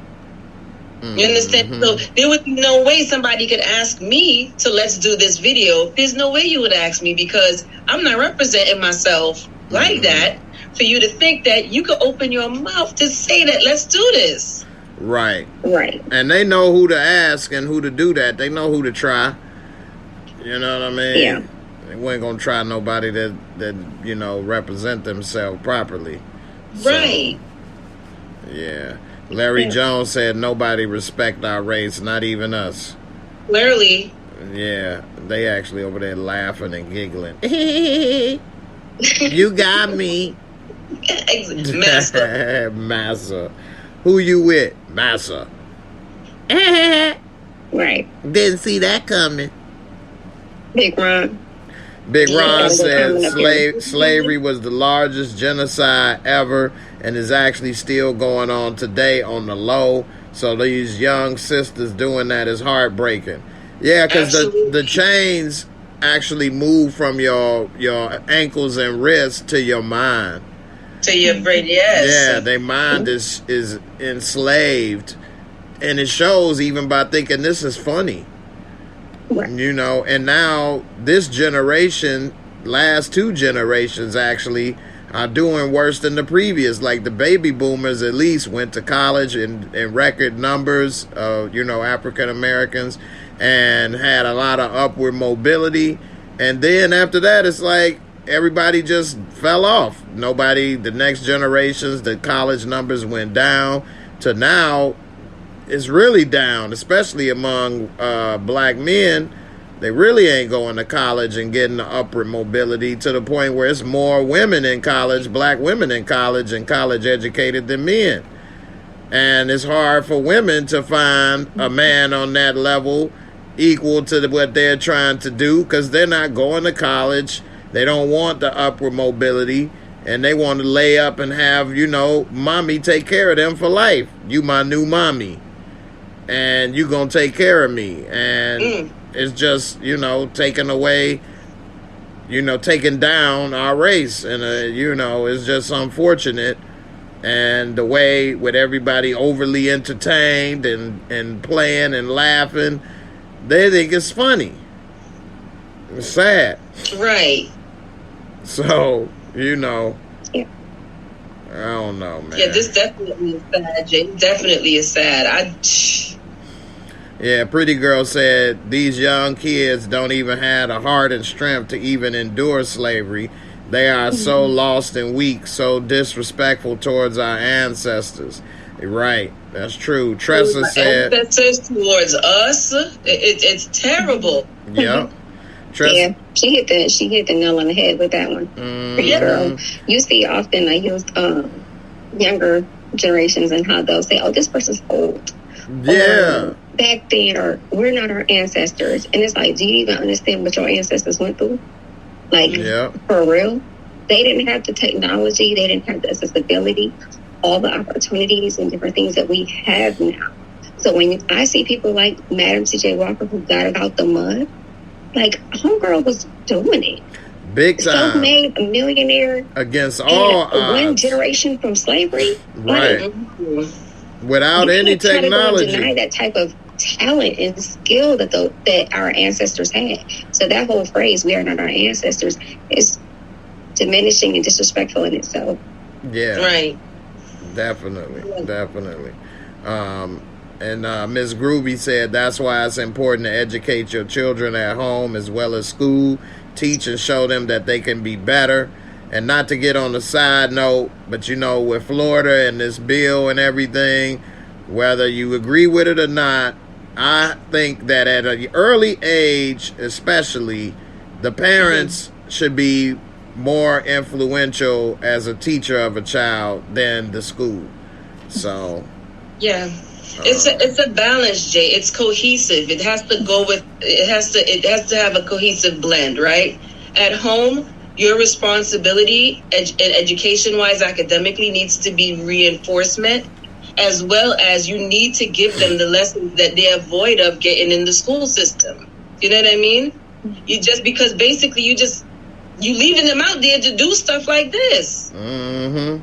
You understand? Mm-hmm. So there would be no way somebody could ask me to let's do this video. There's no way you would ask me because I'm not representing myself like that for you to think that you could open your mouth to say that let's do this. Right. Right. And they know who to ask and who to do that. They know who to try. You know what I mean? Yeah. We ain't gonna try nobody that you know represent themselves properly. Right. So, yeah. Larry Jones said nobody respect our race, not even us. Clearly. Yeah. They actually over there laughing and giggling. You got me. Massa. Massa. Who you with? Massa. Right. Didn't see that coming. Big Ron. Big Ron said slavery was the largest genocide ever and is actually still going on today on the low. So these young sisters doing that is heartbreaking. Yeah, because the chains actually move from your ankles and wrists to your mind. To your brain, yes. Yeah, their mind is enslaved. And it shows even by thinking this is funny. Right. You know, and now this generation, last two generations actually, are doing worse than the previous. Like the baby boomers at least went to college in record numbers of, you know, African Americans and had a lot of upward mobility. And then after that, it's like everybody just fell off. Nobody, the next generations, the college numbers went down to now. It's really down, especially among black men. They really ain't going to college and getting the upward mobility to the point where it's more women in college, black women in college and college educated than men. And it's hard for women to find a man on that level equal to what they're trying to do because they're not going to college. They don't want the upward mobility. And they want to lay up and have, you know, mommy take care of them for life. You my new mommy. And you gonna take care of me. And it's just, you know, taking away, you know, taking down our race. And, you know, it's just unfortunate. And the way with everybody overly entertained and playing and laughing, they think it's funny. It's sad. Right. So, you know, I don't know, man. Yeah, this definitely is sad, Jay. Definitely is sad. Yeah, Pretty Girl said these young kids don't even have the heart and strength to even endure slavery. They are so lost and weak, so disrespectful towards our ancestors. Right, that's true. Tressa said ancestors towards us. It's terrible. Yep. Yeah, she hit the nail on the head with that one. Pretty Girl. You see often like younger generations and how they'll say, "Oh, this person's old." Yeah. Back then, or we're not our ancestors, and it's like, do you even understand what your ancestors went through? Like, for real, they didn't have the technology, they didn't have the accessibility, all the opportunities and different things that we have now. So when I see people like Madam C.J. Walker who got it out the mud, like homegirl was doing it. Big time. Self-made, a millionaire. Against all odds. One generation from slavery. Right. Without any technology. Deny that type of talent and skill that our ancestors had. So that whole phrase, we are not our ancestors, is diminishing and disrespectful in itself. Yeah. Right. Definitely. And Ms. Groovy said that's why it's important to educate your children at home as well as school. Teach and show them that they can be better. And not to get on the side note, but with Florida and this bill and everything, whether you agree with it or not, I think that at an early age, especially, the parents should be more influential as a teacher of a child than the school. So, yeah, it's a balance, Jay. It's cohesive. It has to have a cohesive blend, right? At home, your responsibility, education-wise, academically, needs to be reinforcement, as well as you need to give them the lessons that they avoid of getting in the school system. You know what I mean? Because basically you leaving them out there to do stuff like this. Mm-hmm.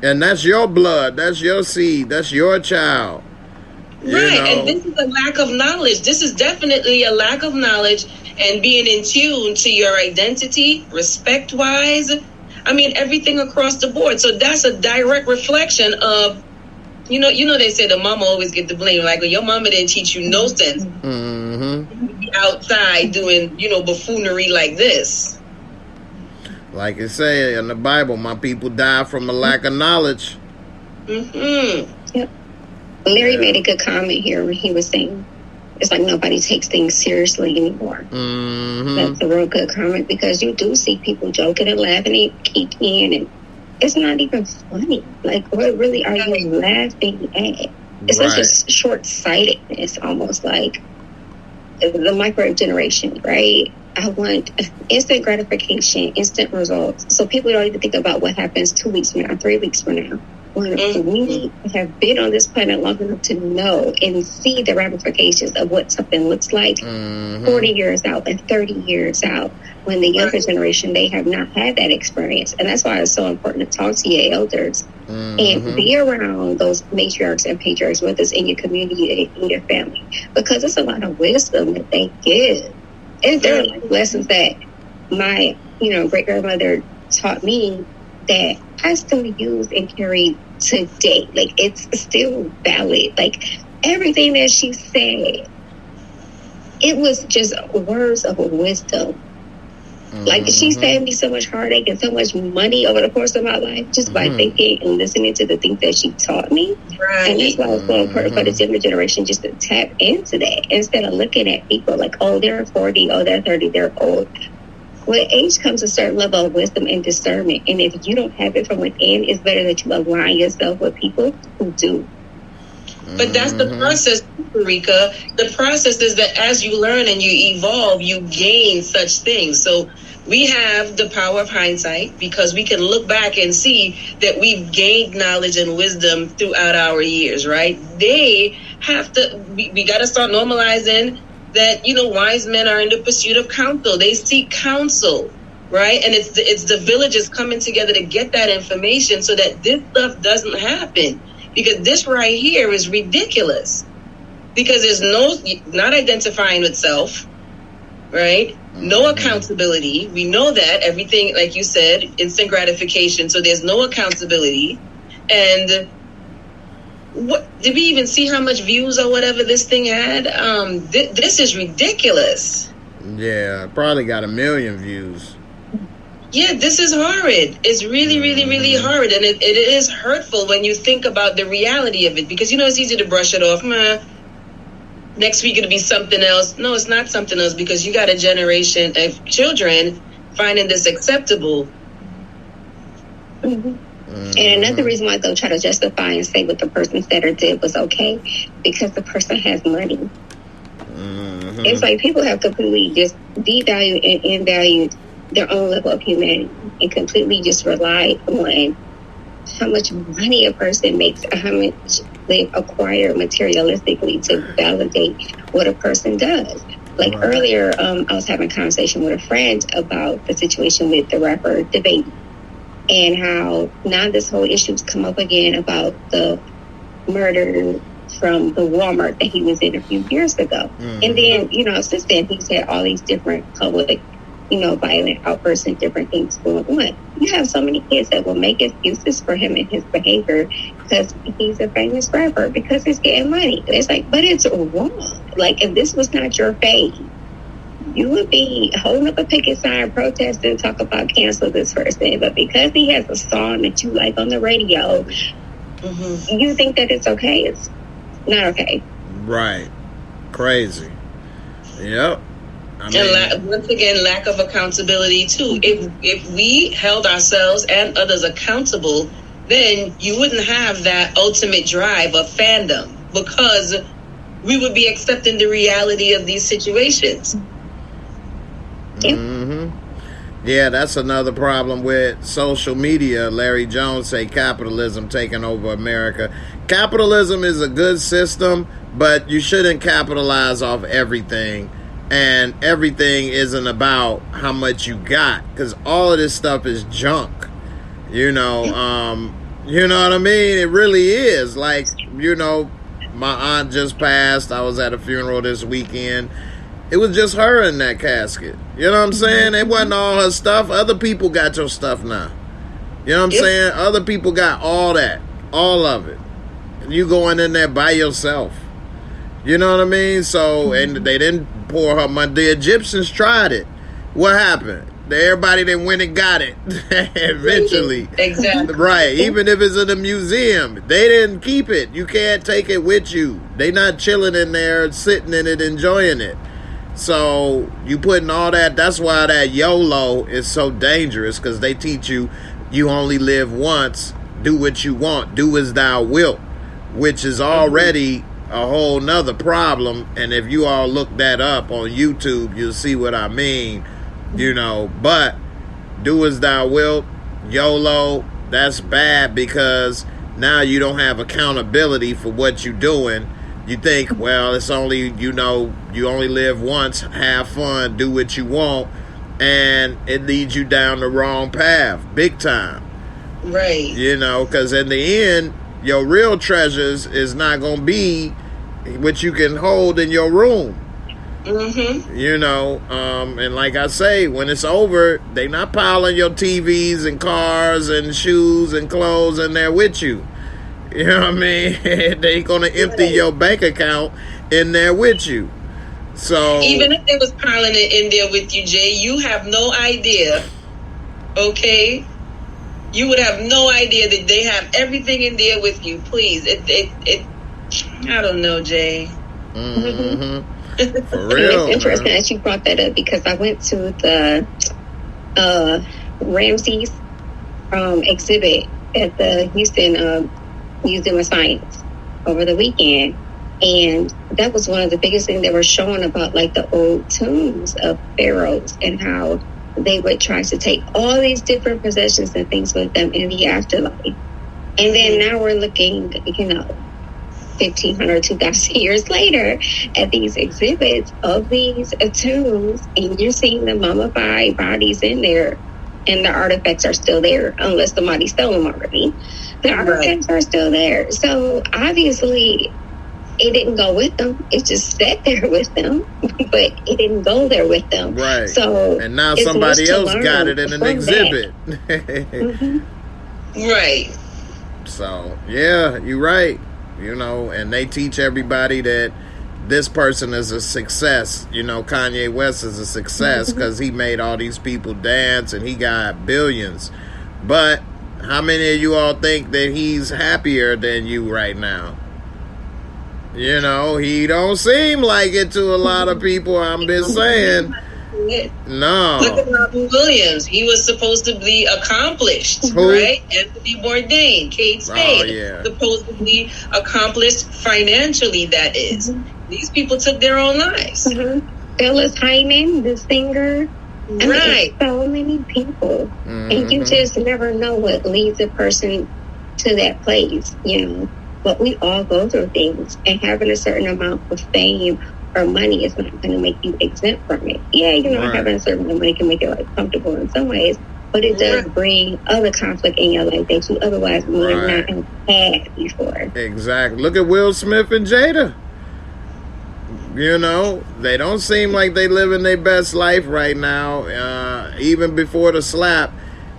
And that's your blood. That's your seed. That's your child. Right. And this is a lack of knowledge. This is definitely a lack of knowledge and being in tune to your identity, respect-wise. I mean, everything across the board. So that's a direct reflection of, they say the mama always get the blame. Like, well, your mama didn't teach you no sense. Mm-hmm. You be outside doing, buffoonery like this. Like it say in the Bible, my people die from a lack of knowledge. Mm-hmm. Yep. Larry made a good comment here when he was saying it's like nobody takes things seriously anymore. Mm-hmm. That's a real good comment, because you do see people joking and laughing and kicking, and it's not even funny. Like, what really are you laughing at? It's such a short-sightedness, almost like the microwave generation, right? I want instant gratification, instant results. So people don't even think about what happens 2 weeks from now, 3 weeks from now. When we have been on this planet long enough to know and see the ramifications of what something looks like 40 years out and 30 years out, when the younger generation, they have not had that experience. And that's why it's so important to talk to your elders and be around those matriarchs and patriarchs, whether it's in your community, in your family, because it's a lot of wisdom that they give. And there are like lessons that my, great-grandmother taught me that I still use and carry today. Like, it's still valid. Like, everything that she said, it was just words of wisdom. Like, she saved me so much heartache and so much money over the course of my life just by thinking and listening to the things that she taught me. Right. And that's why it's so important for the younger generation just to tap into that instead of looking at people like, oh, they're 40, oh, they're 30, they're old. With age comes a certain level of wisdom and discernment. And if you don't have it from within, it's better that you align yourself with people who do. But that's the process, Rika. The process is that as you learn and you evolve, you gain such things. So we have the power of hindsight because we can look back and see that we've gained knowledge and wisdom throughout our years, right? They have to, we got to start normalizing that, wise men are in the pursuit of counsel. They seek counsel, right? And it's the villages coming together to get that information so that this stuff doesn't happen. Because this right here is ridiculous. Because there's not identifying with self, right? No accountability. We know that. Everything, like you said, instant gratification. So there's no accountability. And what did we even see how much views or whatever this thing had? This is ridiculous. Yeah, probably got 1 million views. Yeah, this is horrid. It's really, really, really horrid. And it is hurtful when you think about the reality of it. Because, it's easy to brush it off. Next week it'll be something else. No, it's not something else because you got a generation of children finding this acceptable. And another reason why they'll try to justify and say what the person said or did was okay, because the person has money. It's like people have completely just devalued and invalued their own level of humanity and completely just relied on how much money a person makes or how much they acquire materialistically to validate what a person does. Like earlier, I was having a conversation with a friend about the situation with the rapper DaBaby and how now this whole issue's come up again about the murder from the Walmart that he was in a few years ago. And then, since then he's had all these different public violent outbursts and different things going on. You have so many kids that will make excuses for him and his behavior because he's a famous rapper, because he's getting money. It's like, but it's wrong. Like, if this was not your fame, you would be holding up a picket sign, protesting, talk about cancel this person. But because he has a song that you like on the radio, you think that it's okay. It's not okay. Right. Crazy. Yep. And once again, lack of accountability too. If we held ourselves and others accountable, then you wouldn't have that ultimate drive of fandom, because we would be accepting the reality of these situations. Yeah, that's another problem with social media. Larry Jones say capitalism taking over America. Capitalism is a good system, but you shouldn't capitalize off everything. And everything isn't about how much you got, because all of this stuff is junk. You know what I mean? It really is. Like, my aunt just passed. I was at a funeral this weekend. It was just her in that casket. You know what I'm saying? It wasn't all her stuff. Other people got your stuff now. You know what I'm saying? Other people got all that. All of it. And you going in there by yourself. You know what I mean? So, and they didn't pour her money. The Egyptians tried it. What happened? Everybody that went and got it eventually. Exactly. Right. Even if it's in a museum, they didn't keep it. You can't take it with you. They not chilling in there, sitting in it, enjoying it. So you putting all that, that's why that YOLO is so dangerous, because they teach you only live once, do what you want, do as thou wilt, which is already a whole nother problem. And if you all look that up on YouTube, you'll see what I mean, but do as thou wilt, YOLO, that's bad, because now you don't have accountability for what you're doing. You think, well, it's only, you only live once, have fun, do what you want, and it leads you down the wrong path, big time. Right. Because in the end, your real treasures is not going to be what you can hold in your room. And like I say, when it's over, they not piling your TVs and cars and shoes and clothes in there with you. You know what I mean? They gonna empty your bank account in there with you. So even if they was piling it in there with you, Jay, you have no idea. Okay, you would have no idea that they have everything in there with you. Please, it I don't know, Jay. For real. It's interesting that you brought that up, because I went to the Ramses exhibit at the Houston Museum of Science over the weekend, and that was one of the biggest things they were showing about, like, the old tombs of pharaohs and how they would try to take all these different possessions and things with them in the afterlife. And then now we're looking, 1,500, 2,000 years later at these exhibits of these tombs, and you're seeing the mummified bodies in there, and the artifacts are still there, unless somebody stole them already. The artifacts are still there. So obviously it didn't go with them. It just sat there with them, but it didn't go there with them. Right. So, and now somebody else got it in an exhibit. Right. So, yeah, you're right. And they teach everybody that this person is a success. Kanye West is a success because he made all these people dance and he got billions. But how many of you all think that he's happier than you right now? He don't seem like it to a lot of people. I'm just saying. No. Look at Robin Williams. He was supposed to be accomplished, Who? right? Anthony Bourdain, Kate Spade. Oh, yeah. Supposed to be accomplished financially, that is. These people took their own lives. Phyllis Hyman, the singer. Right. So many people. And you just never know what leads a person to that place, But we all go through things, and having a certain amount of fame or money is not going to make you exempt from it. Yeah, Right. having a certain amount of money can make you comfortable in some ways, but it does bring other conflict in your life that you otherwise would not have had before. Exactly. Look at Will Smith and Jada. They don't seem like they living their best life right now. Even before the slap,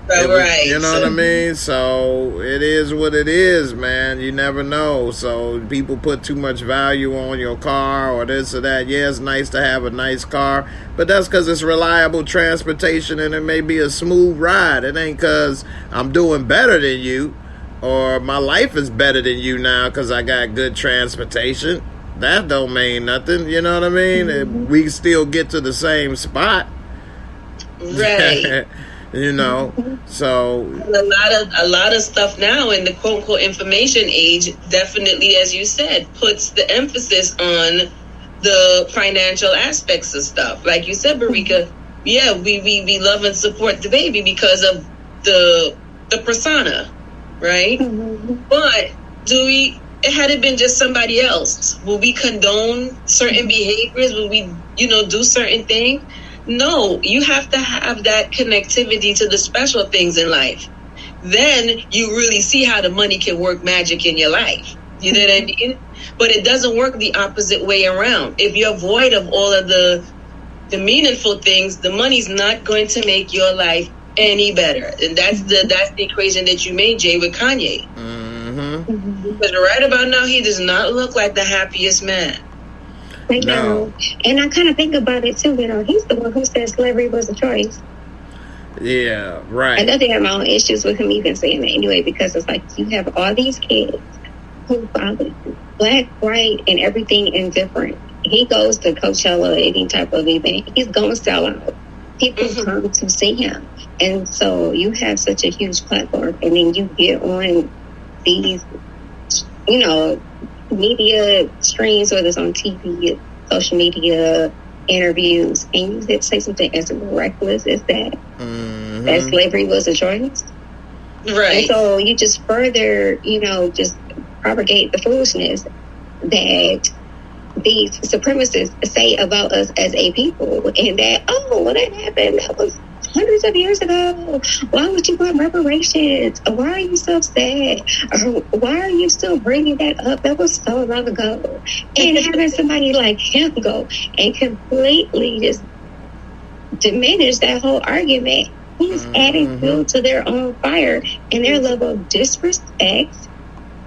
Right. You know what I mean? So it is what it is, man. You never know. So people put too much value on your car or this or that. Yeah, it's nice to have a nice car, but that's because it's reliable transportation and it may be a smooth ride. It ain't because I'm doing better than you or my life is better than you now because I got good transportation. That don't mean nothing. You know what I mean? We still get to the same spot. Right. You know, so a lot of stuff now in the quote unquote information age definitely, as you said, puts the emphasis on the financial aspects of stuff. Like you said, Barika, yeah, we love and support the baby because of the persona, right? But had it been just somebody else, will we condone certain behaviors? Will we, do certain things? No, you have to have that connectivity to the special things in life. Then you really see how the money can work magic in your life. You know what I mean? But it doesn't work the opposite way around. If you're void of all of the meaningful things, the money's not going to make your life any better. And that's the equation that you made, Jay, with Kanye. Because right about now, he does not look like the happiest man. I know. And I kind of think about it too, he's the one who said slavery was a choice. Yeah, right. I definitely have my own issues with him even saying that anyway, because it's like you have all these kids who follow black, white, and everything indifferent. He goes to Coachella, any type of event, he's going to sell out. People come to see him. And so you have such a huge platform, and then you get on these, media streams, whether it's on TV, social media, interviews, and you say something as reckless as that, that slavery was a choice. Right. And so you just further, just propagate the foolishness that these supremacists say about us as a people, and that, that happened, that was hundreds of years ago. Why would you want reparations? Why are you so sad? Or why are you still bringing that up? That was so long ago. And having somebody like him go and completely just diminish that whole argument, he's adding fuel to their own fire and their level of disrespect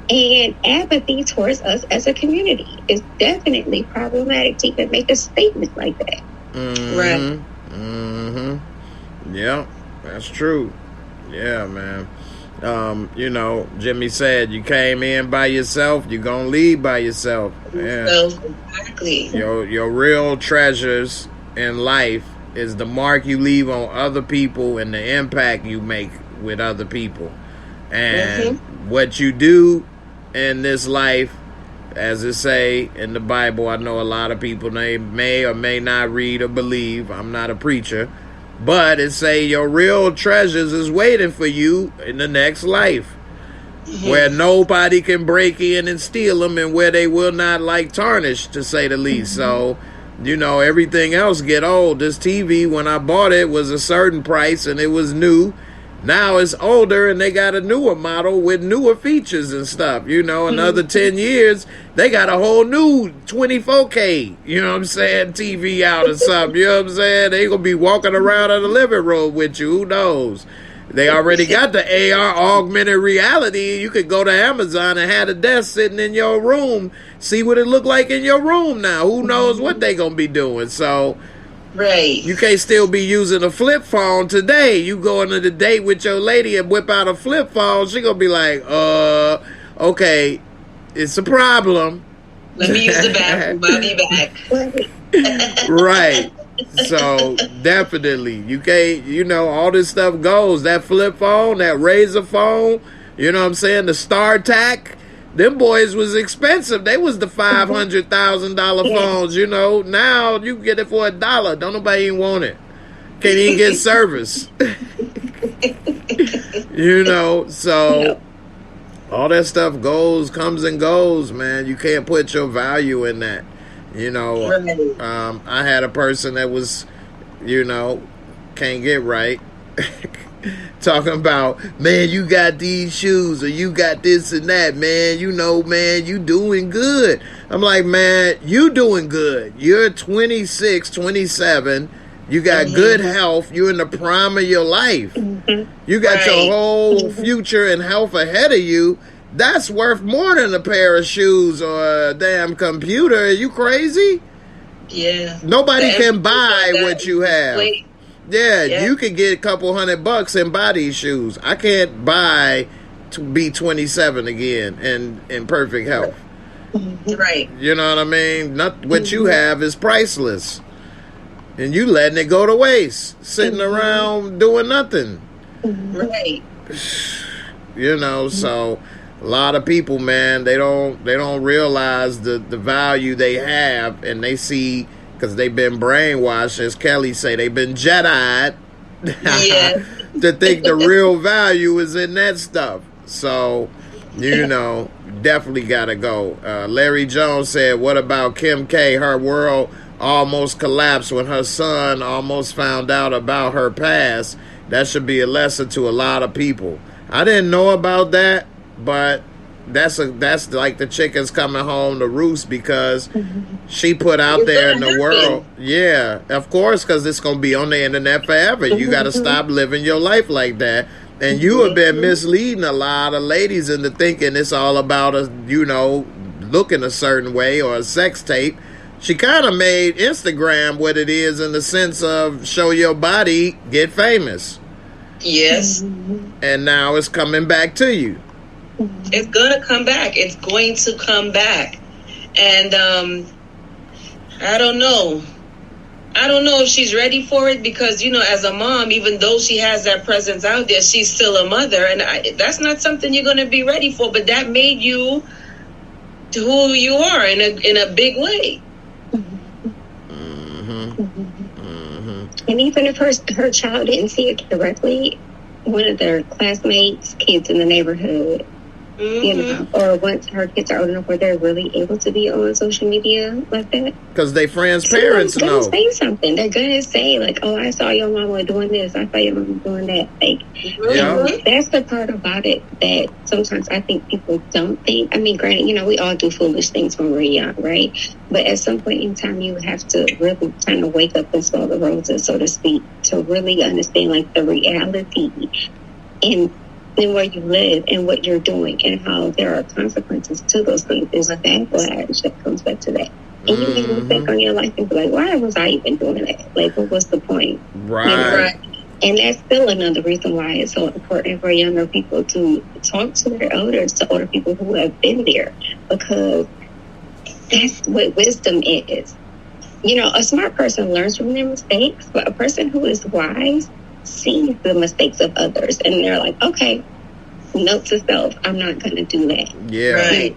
and apathy towards us as a community. Is definitely problematic to even make a statement like that. Right. Yeah, that's true. Yeah, man. Jimmy said you came in by yourself, you're gonna leave by yourself. Yeah. Exactly. Your real treasures in life is the mark you leave on other people and the impact you make with other people. And what you do in this life, as it say in the Bible, I know a lot of people, they may or may not read or believe. I'm not a preacher. But it say your real treasures is waiting for you in the next life, where nobody can break in and steal them, and where they will not tarnish, to say the least. So, everything else get old. This TV, when I bought it, was a certain price and it was new. Now it's older and they got a newer model with newer features and stuff. Another 10 years, they got a whole new 24K, TV out or something. You know what I'm saying? They going to be walking around in the living room with you. Who knows? They already got the AR, augmented reality. You could go to Amazon and have a desk sitting in your room, see what it look like in your room now. Who knows what they going to be doing? So... Right. You can't still be using a flip phone today. You go on a date with your lady and whip out a flip phone, she gonna be like, okay, it's a problem. Let me use the bathroom. I'll be back. Right. So definitely, you can't, all this stuff goes. That flip phone, that Razor phone, the StarTAC. Them boys was expensive. They was the $500,000 phones, Now you can get it for $1. Don't nobody even want it. Can't even get service. So all that stuff comes and goes, man. You can't put your value in that. I had a person that was, can't get right. Talking about, man, you got these shoes or you got this and that, man, man, you doing good. I'm like, man, you doing good. You're 26, 27. You got good health. You're in the prime of your life. You got your whole future and health ahead of you. That's worth more than a pair of shoes or a damn computer. Are you crazy? Yeah. Nobody can buy what you have. Yeah, you can get a couple $100 and buy these shoes. I can't buy to be 27 again and in perfect health. Right. You know what I mean? Not what you have is priceless. And you letting it go to waste, sitting around doing nothing. Right. You know, so a lot of people, man, they don't realize the value they have, and they see, because they've been brainwashed, as Kelly say, they've been Jedi'd to think the real value is in that stuff. So, you know, definitely got to go. Larry Jones said, what about Kim K? Her world almost collapsed when her son almost found out about her past. That should be a lesson to a lot of people. I didn't know about that, but that's like the chickens coming home to roost, because she put out there in the world. Yeah, of course, because it's going to be on the internet forever. You got to stop living your life like that. And you have been misleading a lot of ladies into thinking it's all about looking a certain way or a sex tape. She kind of made Instagram what it is in the sense of show your body, get famous. Yes. And now it's coming back to you. It's going to come back. It's going to come back. And I don't know. I don't know if she's ready for it, because, you know, as a mom, even though she has that presence out there, she's still a mother. And that's not something you're going to be ready for. But that made you who you are in a big way. And even if her child didn't see it directly, one of their classmates, kids in the neighborhood, you know, or once her kids are old enough where they're really able to be on social media like that. Because they friends' parents know. They're going to say something. They're going to say, like, oh, I saw your mama doing this. I saw your mama doing that. Like, that's the part about it that sometimes I think people don't think. I mean, granted, you know, we all do foolish things when we're young, right? But at some point in time, you have to really kind of wake up and smell the roses, so to speak, to really understand, like, the reality and where you live and what you're doing and how there are consequences to those things. There's a backlash that comes back to that. And you can look back on your life and be like, why was I even doing that? Like, what was the point? Right. You know? And that's still another reason why it's so important for younger people to talk to their elders, to older people who have been there, because that's what wisdom is. You know, a smart person learns from their mistakes, but a person who is wise sees the mistakes of others, and they're like, okay, note to self, I'm not going to do that. Yeah. Right.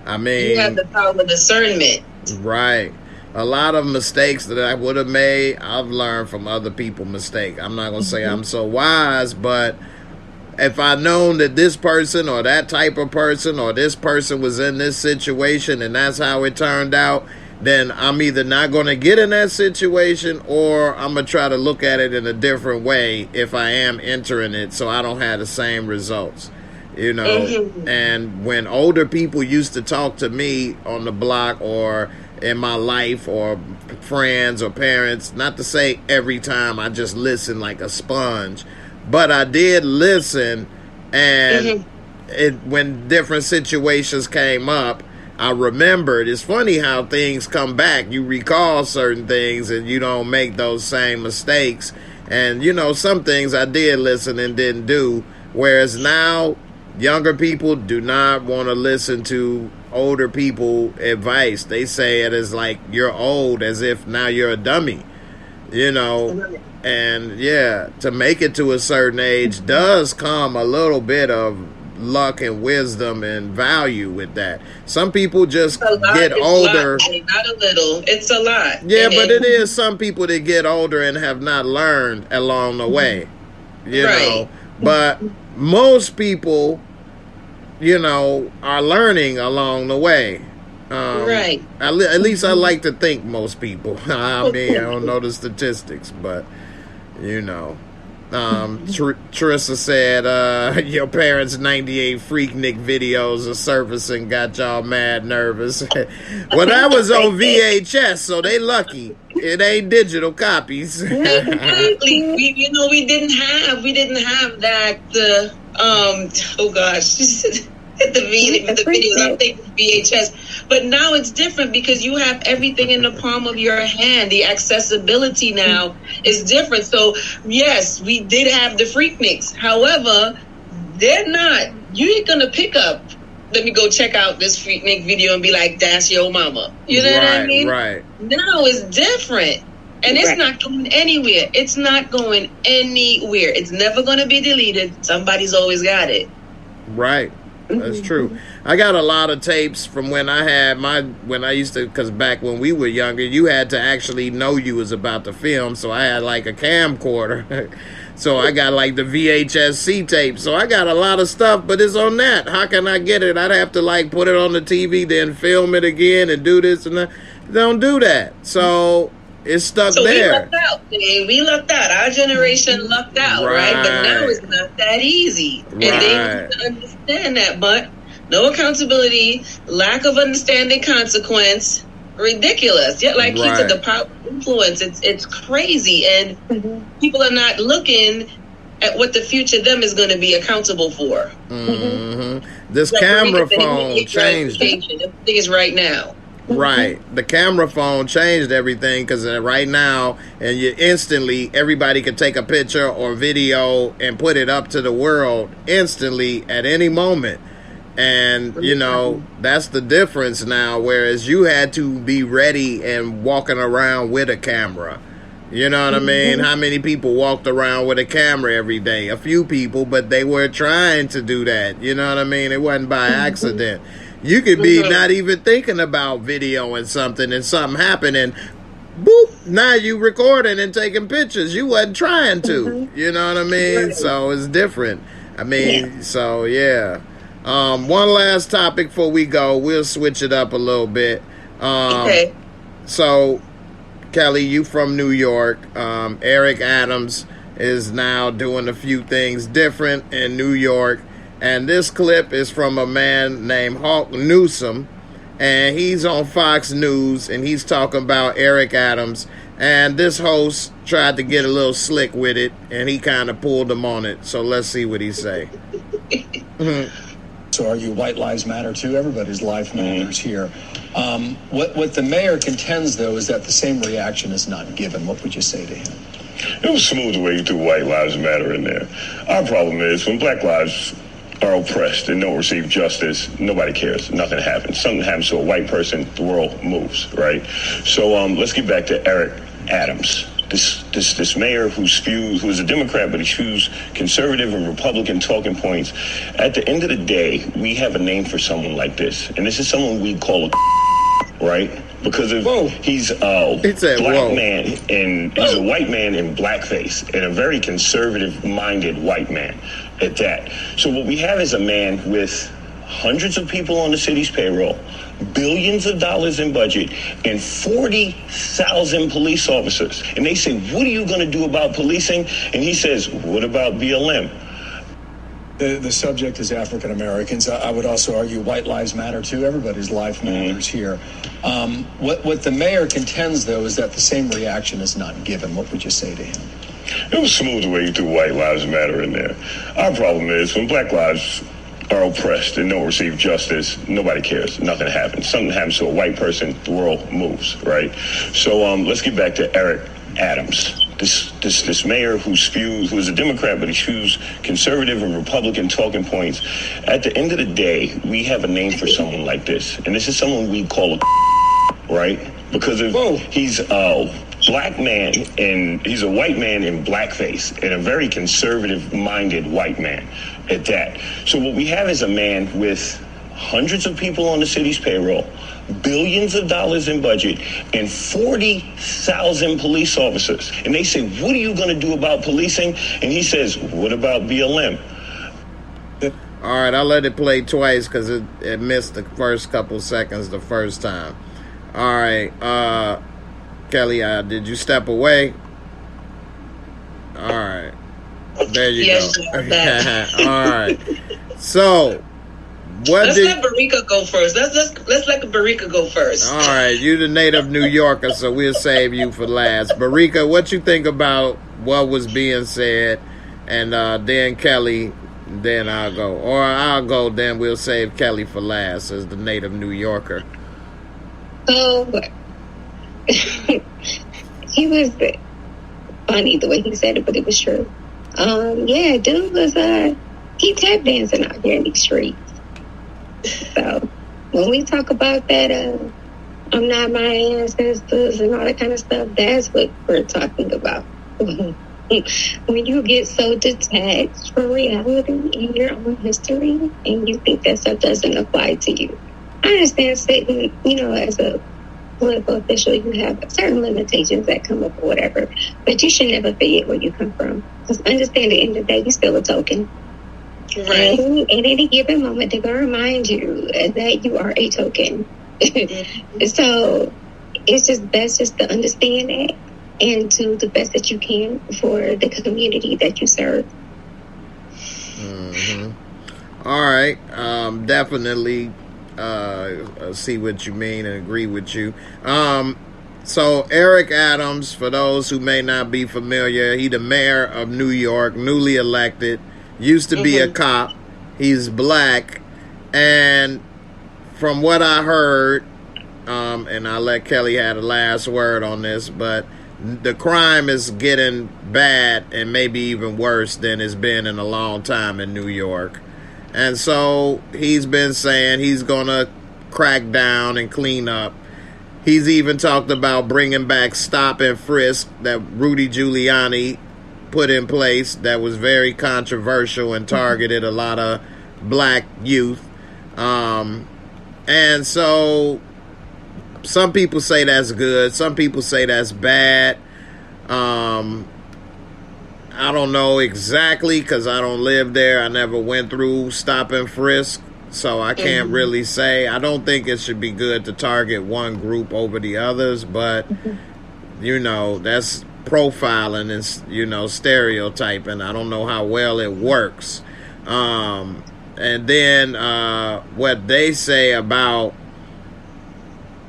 I mean, you have the power of discernment. Right. A lot of mistakes that I would have made, I've learned from other people's mistakes. I'm not going to say I'm so wise, but if I known that this person or that type of person or this person was in this situation and that's how it turned out, then I'm either not going to get in that situation, or I'm going to try to look at it in a different way if I am entering it, so I don't have the same results, you know. And when older people used to talk to me on the block or in my life, or friends or parents, not to say every time I just listened like a sponge, but I did listen, and when different situations came up, I remembered. It's funny how things come back. You recall certain things and you don't make those same mistakes. And, you know, some things I did listen and didn't do. Whereas now, younger people do not want to listen to older people advice. They say it is like you're old, as if now you're a dummy, you know. And, yeah, to make it to a certain age does come a little bit of luck and wisdom and value with that. Some people just get older. Not a little. It's a lot. Yeah, but it is some people that get older and have not learned along the way. You know. But most people, you know, are learning along the way. Right. At least I like to think most people. I mean, I don't know the statistics, but you know. Trissa said, your parents' 98 Freaknik videos are surfacing got y'all mad nervous. Well, that was on VHS, so they lucky. It ain't digital copies. Exactly. We didn't have that. Oh gosh, the videos. I'm thinking VHS, but now it's different because you have everything in the palm of your hand. The accessibility now is different. So yes, we did have the Freakniks. However, they're not. You ain't gonna pick up. Let me go check out this Freaknik video and be like, "That's your mama." You know what I mean? Right. Now it's different. And it's not going anywhere. It's not going anywhere. It's never going to be deleted. Somebody's always got it. Right. That's true. I got a lot of tapes from when I used to, because back when we were younger, you had to actually know you was about to film. So I had like a camcorder. So I got like the VHS-C tape. So I got a lot of stuff, but it's on that. How can I get it? I'd have to like put it on the TV, then film it again and do this and that. Don't do that. So it's stuck there. We lucked out. Our generation lucked out, right? But now it's not that easy. And they need to understand that. But no accountability, lack of understanding consequence, ridiculous. Yeah, like he said, the power of influence, it's crazy. And people are not looking at what the future them is going to be accountable for. This camera phone changed it. The thing is right now. Right. The camera phone changed everything because right now, and you instantly, everybody can take a picture or video and put it up to the world instantly at any moment. And, that's the difference now, whereas you had to be ready and walking around with a camera. You know what I mean? How many people walked around with a camera every day? A few people, but they were trying to do that. You know what I mean? It wasn't by accident. You could be not even thinking about videoing something and something happened and boop, now you recording and taking pictures. You wasn't trying to. You know what I mean? So it's different. I mean, so yeah. One last topic before we go. We'll switch it up a little bit. Okay. So, Kelly, you from New York. Eric Adams is now doing a few things different in New York. And this clip is from a man named Hawk Newsom, and he's on Fox News, and he's talking about Eric Adams. And this host tried to get a little slick with it, and he kind of pulled him on it. So let's see what he say. So argue white lives matter too. Everybody's life matters here. What the mayor contends, though, is that the same reaction is not given. What would you say to him? It was smooth the way you threw white lives matter in there. Our problem is when black lives are oppressed and don't receive justice, nobody cares. Nothing happens. Something happens to a white person, the world moves, right? So let's get back to Eric Adams. This mayor who is a Democrat, but he spews conservative and Republican talking points. At the end of the day, we have a name for someone like this, and this is someone we call a right? Because he's a black man, and he's a white man in blackface, and a very conservative-minded white man at that. So what we have is a man with hundreds of people on the city's payroll, billions of dollars in budget, and 40,000 police officers. And they say, what are you going to do about policing? And he says, what about BLM? The subject is African Americans. I would also argue white lives matter too. Everybody's life matters here. What the mayor contends, though, is that the same reaction is not given. What would you say to him? It was smooth the way you threw white lives matter in there. Our problem is when black lives are oppressed and don't receive justice, nobody cares. Nothing happens. Something happens to a white person, the world moves, right? So let's get back to Eric Adams. This mayor who is a Democrat, but he spews conservative and Republican talking points. At the end of the day, we have a name for someone like this, and this is someone we call a right? Because he's a black man, and he's a white man in blackface, and a very conservative-minded white man at that. So what we have is a man with hundreds of people on the city's payroll, billions of dollars in budget, and 40,000 police officers. And they say, what are you going to do about policing? And he says, what about BLM? All right, I let it play twice because it missed the first couple seconds the first time. All right, Kelly, did you step away? All right. There you go. All right. So, What Let's did? let Barika go first. Let's let Barika go first. All right, you the native New Yorker, so we'll save you for last. Barika, what you think about what was being said? And then Kelly, then I'll go. Or I'll go, then we'll save Kelly for last as the native New Yorker. Oh, he was funny the way he said it, but it was true. Yeah, dude was he tap dancing out here in these streets. So when we talk about that, I'm not my ancestors and all that kind of stuff, that's what we're talking about. When you get so detached from reality and your own history and you think that stuff doesn't apply to you. I understand sitting, as a political official, you have certain limitations that come up or whatever, but you should never forget where you come from. Because understand at the end of the day, you're still a token. Right. And at any given moment, they're going to remind you that you are a token. So it's just best just to understand that and do the best that you can for the community that you serve. Mm-hmm. All right. Definitely see what you mean and agree with you. So Eric Adams, for those who may not be familiar, he the mayor of New York, newly elected. Used to be a cop. He's black. And from what I heard, and I'll let Kelly have the last word on this, but the crime is getting bad and maybe even worse than it's been in a long time in New York. And so he's been saying he's going to crack down and clean up. He's even talked about bringing back stop and frisk that Rudy Giuliani put in place that was very controversial and targeted a lot of black youth. And so some people say that's good. Some people say that's bad. I don't know exactly because I don't live there. I never went through stop and frisk, so I can't really say. I don't think it should be good to target one group over the others, but that's profiling and stereotyping. I don't know how well it works. And then what they say about,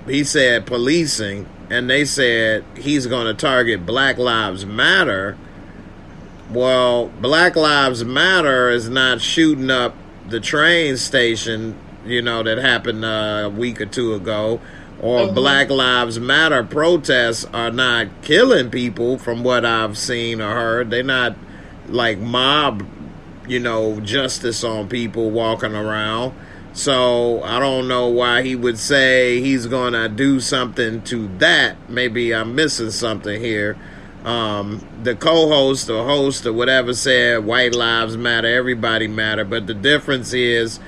he said policing, and they said he's going to target Black Lives Matter. Well, Black Lives Matter is not shooting up the train station, that happened a week or two ago. Or Black Lives Matter protests are not killing people from what I've seen or heard. They're not like mob, justice on people walking around. So I don't know why he would say he's going to do something to that. Maybe I'm missing something here. The co-host or host or whatever said white lives matter, everybody matter. But the difference is,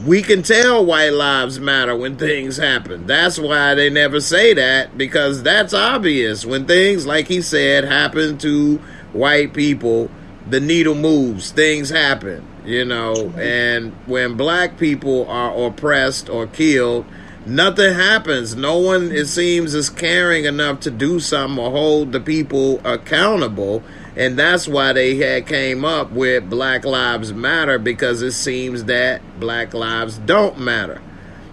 we can tell white lives matter when things happen. That's why they never say that, because that's obvious. When things, like he said, happen to white people, the needle moves, things happen, and when black people are oppressed or killed, nothing happens. No one, it seems, is caring enough to do something or hold the people accountable. And that's why they had came up with Black Lives Matter, because it seems that black lives don't matter.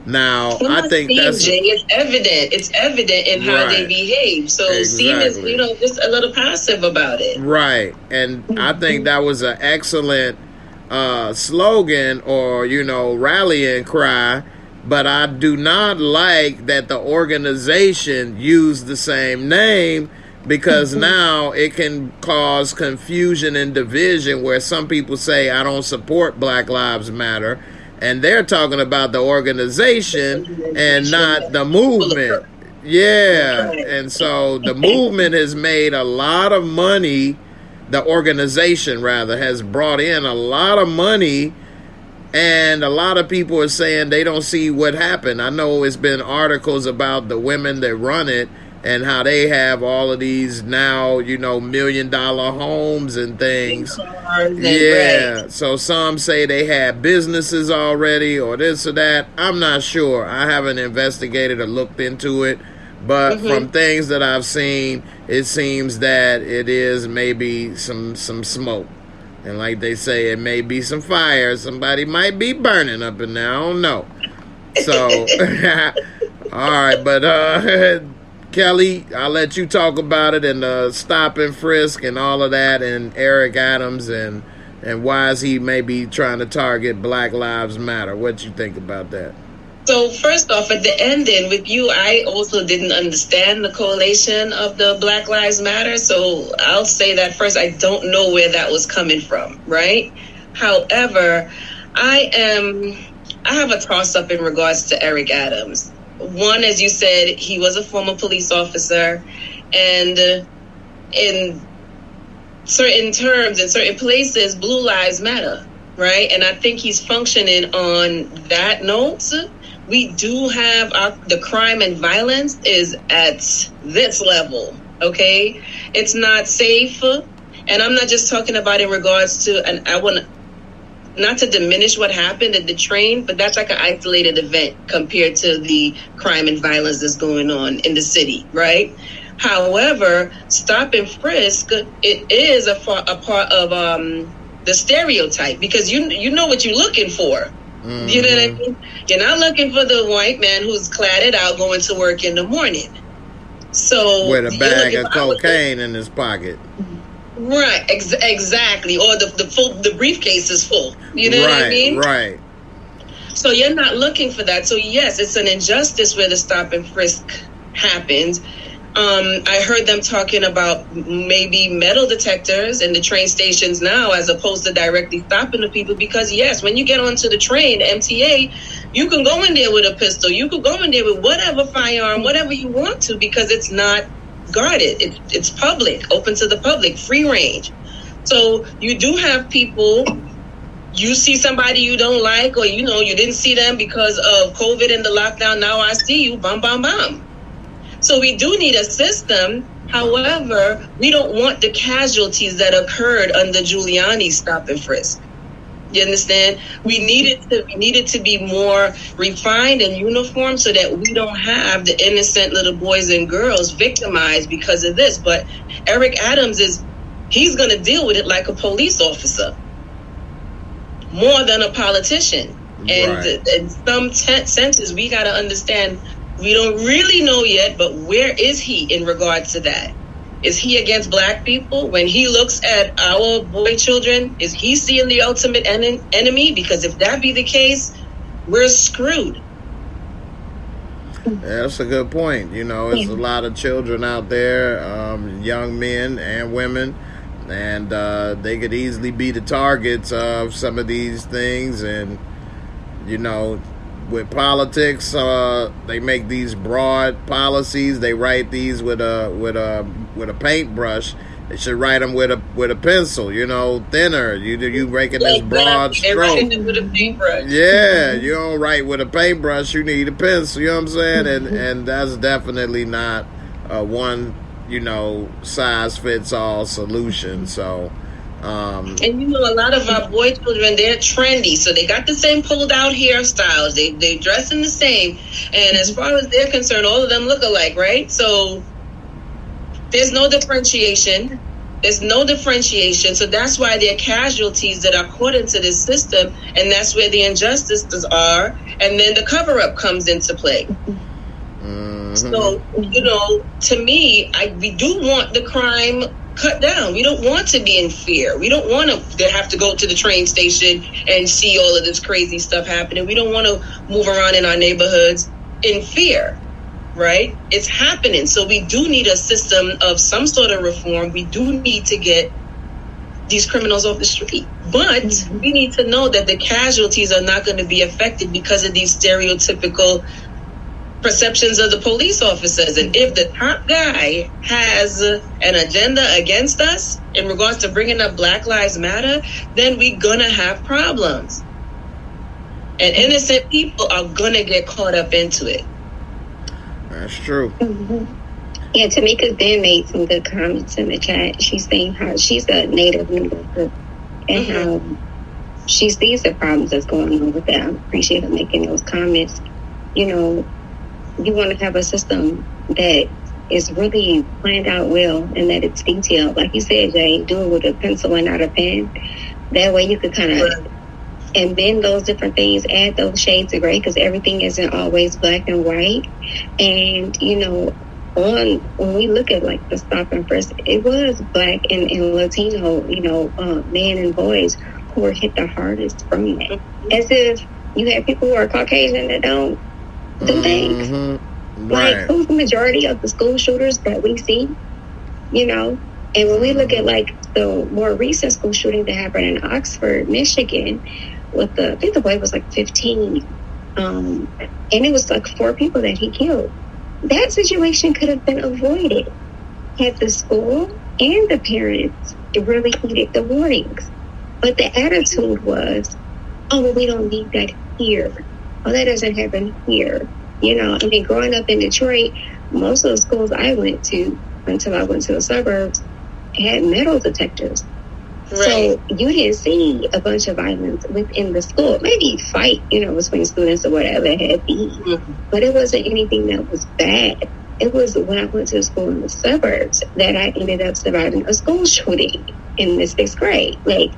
Now, I think that's... Jay, it's evident. It's evident in how they behave. So seem is, just a little passive about it. Right. And I think that was an excellent slogan or, rallying cry. But I do not like that the organization used the same name, because now it can cause confusion and division, where some people say, I don't support Black Lives Matter, and they're talking about the organization and not the movement. Yeah. And so the movement has made a lot of money. The organization, rather, has brought in a lot of money. And a lot of people are saying they don't see what happened. I know it's been articles about the women that run it and how they have all of these now, $1 million homes and things. Yeah. So some say they had businesses already or this or that. I'm not sure. I haven't investigated or looked into it. But from things that I've seen, it seems that it is maybe some smoke. And like they say, it may be some fire. Somebody might be burning up in there. I don't know. So, all right. But Kelly, I'll let you talk about it and stop and frisk and all of that, and Eric Adams and why is he maybe trying to target Black Lives Matter? What you think about that? So first off, at the ending with you, I also didn't understand the correlation of the Black Lives Matter. So I'll say that first. I don't know where that was coming from, right? However, I have a toss-up in regards to Eric Adams. One, as you said, he was a former police officer, and in certain terms, in certain places, Blue Lives Matter, right? And I think he's functioning on that note. We do have the crime and violence is at this level, okay? It's not safe. And I'm not just talking about in regards to, and I want not to diminish what happened at the train, but that's like an isolated event compared to the crime and violence that's going on in the city, right? However, stop and frisk, it is a part of the stereotype, because you know what you're looking for. Mm-hmm. You know what I mean? You're not looking for the white man who's cladded out going to work in the morning. So with a bag of cocaine in his pocket. Right, exactly. Or the briefcase is full. You know what I mean? Right. So you're not looking for that. So yes, it's an injustice where the stop and frisk happens. I heard them talking about maybe metal detectors in the train stations now, as opposed to directly stopping the people. Because yes, when you get onto the train, the MTA, you can go in there with a pistol. You could go in there with whatever firearm, whatever you want to, because it's not guarded. It's public, open to the public, free range. So you do have people, you see somebody you don't like, or you didn't see them because of COVID and the lockdown. Now I see you, bam, bam, bam. So we do need a system. However, we don't want the casualties that occurred under Giuliani's stop and frisk. You understand? We needed to be more refined and uniform so that we don't have the innocent little boys and girls victimized because of this. But Eric Adams he's going to deal with it like a police officer more than a politician. And right. In some senses, we got to understand, we don't really know yet, but where is he in regards to that? Is he against black people? When he looks at our boy children, is he seeing the ultimate enemy? Because if that be the case, we're screwed. Yeah, that's a good point. There's a lot of children out there, young men and women, and they could easily be the targets of some of these things. And, with politics, they make these broad policies. They write these with a paintbrush. They should write them with a pencil. Thinner. You making this broad stroke. Writing it with a paintbrush. Yeah, you don't write with a paintbrush. You need a pencil. You know what I'm saying? And that's definitely not a one size fits all solution. So. And a lot of our boy children, they're trendy, so they got the same pulled out hairstyles. They dress in the same, and as far as they're concerned, all of them look alike, right? So there's no differentiation. So that's why there are casualties that are caught into this system, and that's where the injustices are, and then the cover up comes into play. Mm-hmm. So to me, we do want the crime cut down. We don't want to be in fear. We don't want to have to go to the train station and see all of this crazy stuff happening. We don't want to move around in our neighborhoods in fear, right? It's happening. So we do need a system of some sort of reform. We do need to get these criminals off the street. But we need to know that the casualties are not going to be affected because of these stereotypical perceptions of the police officers. And if the top guy has an agenda against us in regards to bringing up Black Lives Matter, then we're gonna have problems, and innocent people are gonna get caught up into it. That's true. Mm-hmm. Yeah, Tamika's then made some good comments in the chat. She's saying how she's a native New Yorker and how she sees the problems that's going on with that. I appreciate her making those comments. You want to have a system that is really planned out well and that it's detailed. Like you said, Jay, do it with a pencil and not a pen. That way you could kind of and bend those different things, add those shades of gray, because everything isn't always black and white. And, you know, when we look at like the stop and frisk, it was black and Latino, you know, men and boys who were hit the hardest from that. As if you have people who are Caucasian that don't do things. Right. Like, who's the majority of the school shooters that we see, you know? And when we look at like the more recent school shooting that happened in Oxford, Michigan, with I think the boy was like 15, and it was like 4 people that he killed. That situation could have been avoided had the school and the parents really heeded the warnings. But the attitude was, oh, well, we don't need that here. Oh, that doesn't happen here. You know, I mean, growing up in Detroit, most of the schools I went to, until I went to the suburbs, had metal detectors. Right. So you didn't see a bunch of violence within the school. Maybe fight, you know, between students or whatever it had be. But it wasn't anything that was bad. It was when I went to school in the suburbs that I ended up surviving a school shooting in the 6th grade. Like,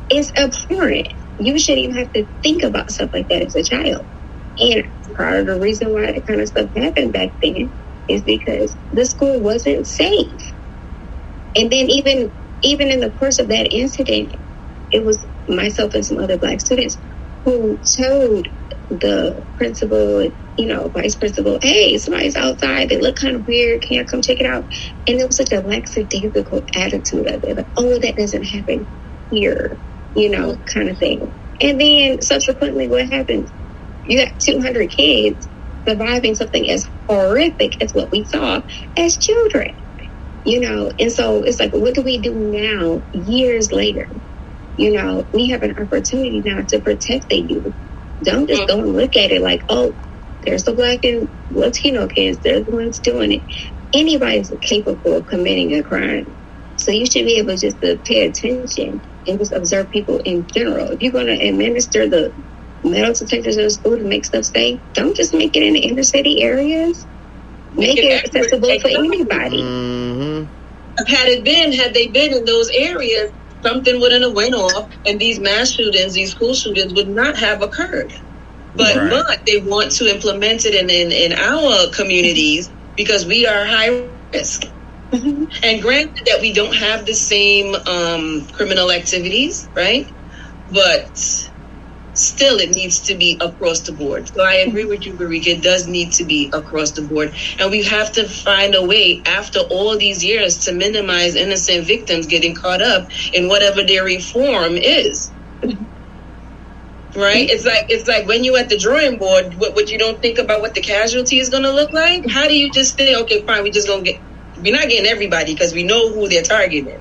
it's abhorrent. You shouldn't even have to think about stuff like that as a child. And part of the reason why that kind of stuff happened back then is because the school wasn't safe. And then even in the course of that incident, it was myself and some other Black students who told the principal, you know, vice principal, hey, somebody's outside. They look kind of weird. Can you come check it out? And there was such a lackadaisical attitude of it. Like, oh, that doesn't happen here, you know, kind of thing. And then subsequently what happens? You got 200 kids surviving something as horrific as what we saw as children. You know, and so it's like, what do we do now, years later? You know, we have an opportunity now to protect the youth. Don't just go and look at it like, oh, there's the Black and Latino kids. They're the ones doing it. Anybody's capable of committing a crime. So you should be able just to pay attention and just observe people in general. If you're going to administer the metal detectors in the school to make stuff safe, don't just make it in the inner city areas. Make it accessible for anybody. Had they been in those areas, something wouldn't have went off, and these mass shootings, these school shootings, would not have occurred. But they want to implement it in our communities because we are high risk. And granted that we don't have the same criminal activities, right? But still, it needs to be across the board. So I agree with you, Barika. It does need to be across the board. And we have to find a way, after all these years, to minimize innocent victims getting caught up in whatever their reform is. Right? It's like when you're at the drawing board, what you don't think about what the casualty is going to look like. How do you just say, okay, fine, we're not getting everybody because we know who they're targeting.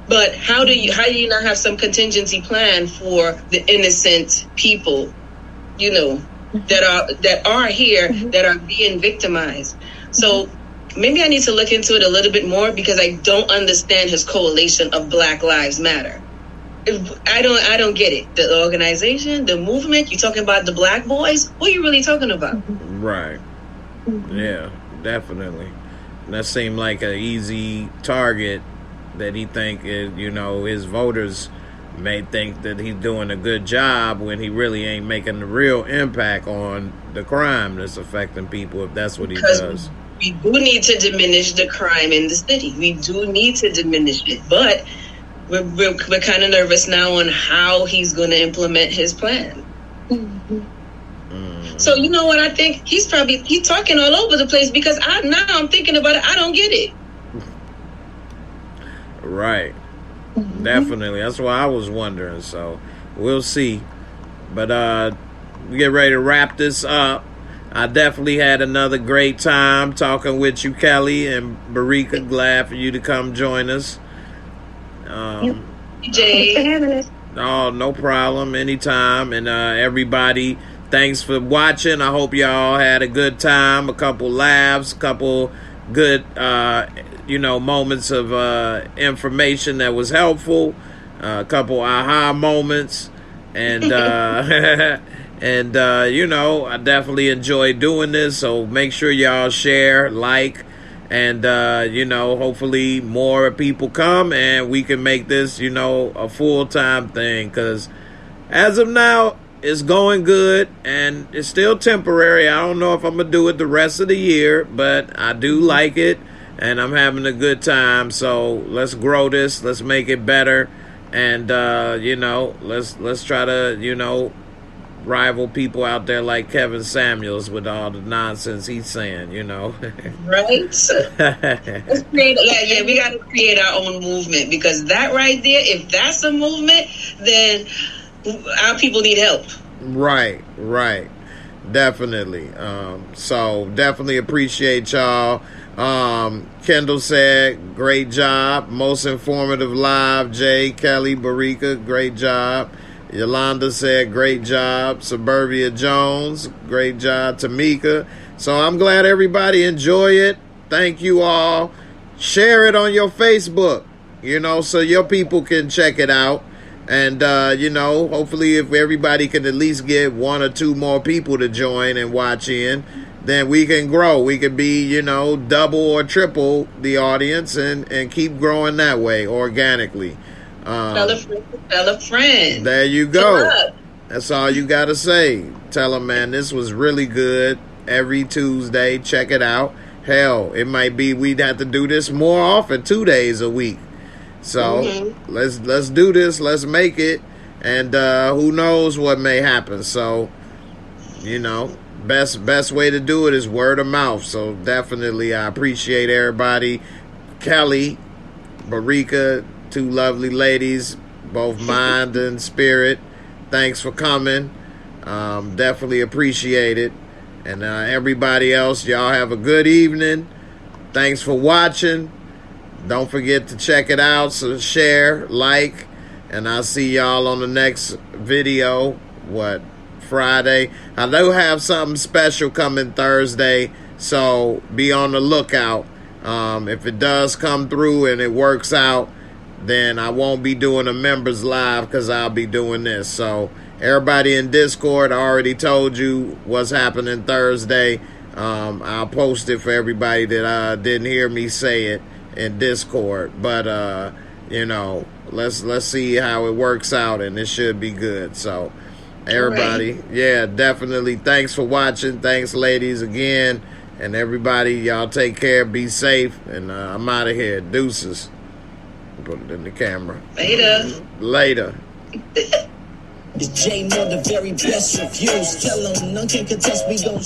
But how do you not have some contingency plan for the innocent people, you know, that are here, that are being victimized? So maybe I need to look into it a little bit more because I don't understand his correlation of Black Lives Matter. I don't get it. The organization, the movement, you're talking about the Black boys? What are you really talking about? Right. Yeah, definitely. That seemed like an easy target that he think, you know, his voters may think that he's doing a good job when he really ain't making the real impact on the crime that's affecting people, if that's what he does. We do need to diminish the crime in the city. We do need to diminish it. But we're kind of nervous now on how he's going to implement his plan. So you know what I think? He's talking all over the place because now I'm thinking about it. I don't get it. Right. Definitely. That's why I was wondering. So we'll see. But we get ready to wrap this up. I definitely had another great time talking with you, Kelly and Barika. Glad for you to come join us. Jay. Thanks for having us. Oh, no problem. Anytime. And everybody, thanks for watching. I hope y'all had a good time. A couple laughs, a couple good moments of information that was helpful, a couple aha moments, and I definitely enjoy doing this. So make sure y'all share, like, And, you know, hopefully more people come and we can make this, you know, a full-time thing. Because as of now, it's going good and it's still temporary. I don't know if I'm going to do it the rest of the year, but I do like it and I'm having a good time. So let's grow this. Let's make it better. And, you know, let's try to, you know, rival people out there like Kevin Samuels with all the nonsense he's saying, you know. Right? Let's create, yeah, we got to create our own movement, because that right there, if that's a movement, then our people need help. Right. Definitely. So definitely appreciate y'all. Kendall said, great job. Most informative live. Jay, Kelly, Barika, great job. Yolanda said, great job. Suburbia Jones, great job. Tamika. So I'm glad everybody enjoy it. Thank you all. Share it on your Facebook, you know, so your people can check it out. And, you know, hopefully if everybody can at least get 1 or 2 more people to join and watch in, then we can grow. We can be, you know, double or triple the audience and keep growing that way organically. Tell a friend. There you go. That's all you got to say. Tell them, man, this was really good. Every Tuesday, check it out. Hell, it might be we'd have to do this more often, 2 days a week. So let's do this. Let's make it. And who knows what may happen. So, you know, best way to do it is word of mouth. So definitely I appreciate everybody. Kelly, Barika, 2 lovely ladies, both mind and spirit. Thanks for coming. Definitely appreciate it. And everybody else, y'all have a good evening. Thanks for watching. Don't forget to check it out. So share, like, and I'll see y'all on the next video. Friday? I do have something special coming Thursday, so be on the lookout. If it does come through and it works out, then I won't be doing a members live because I'll be doing this. So everybody in Discord, I already told you what's happening Thursday. I'll post it for everybody that didn't hear me say it in Discord. But you know, let's see how it works out, and it should be good. So everybody, yeah, definitely thanks for watching. Thanks, ladies, again. And everybody, y'all take care, be safe, and I'm out of here. Deuces. Put it in the camera. Later. It's J Moore, the very best reviews. Tell them none can contest, we gon'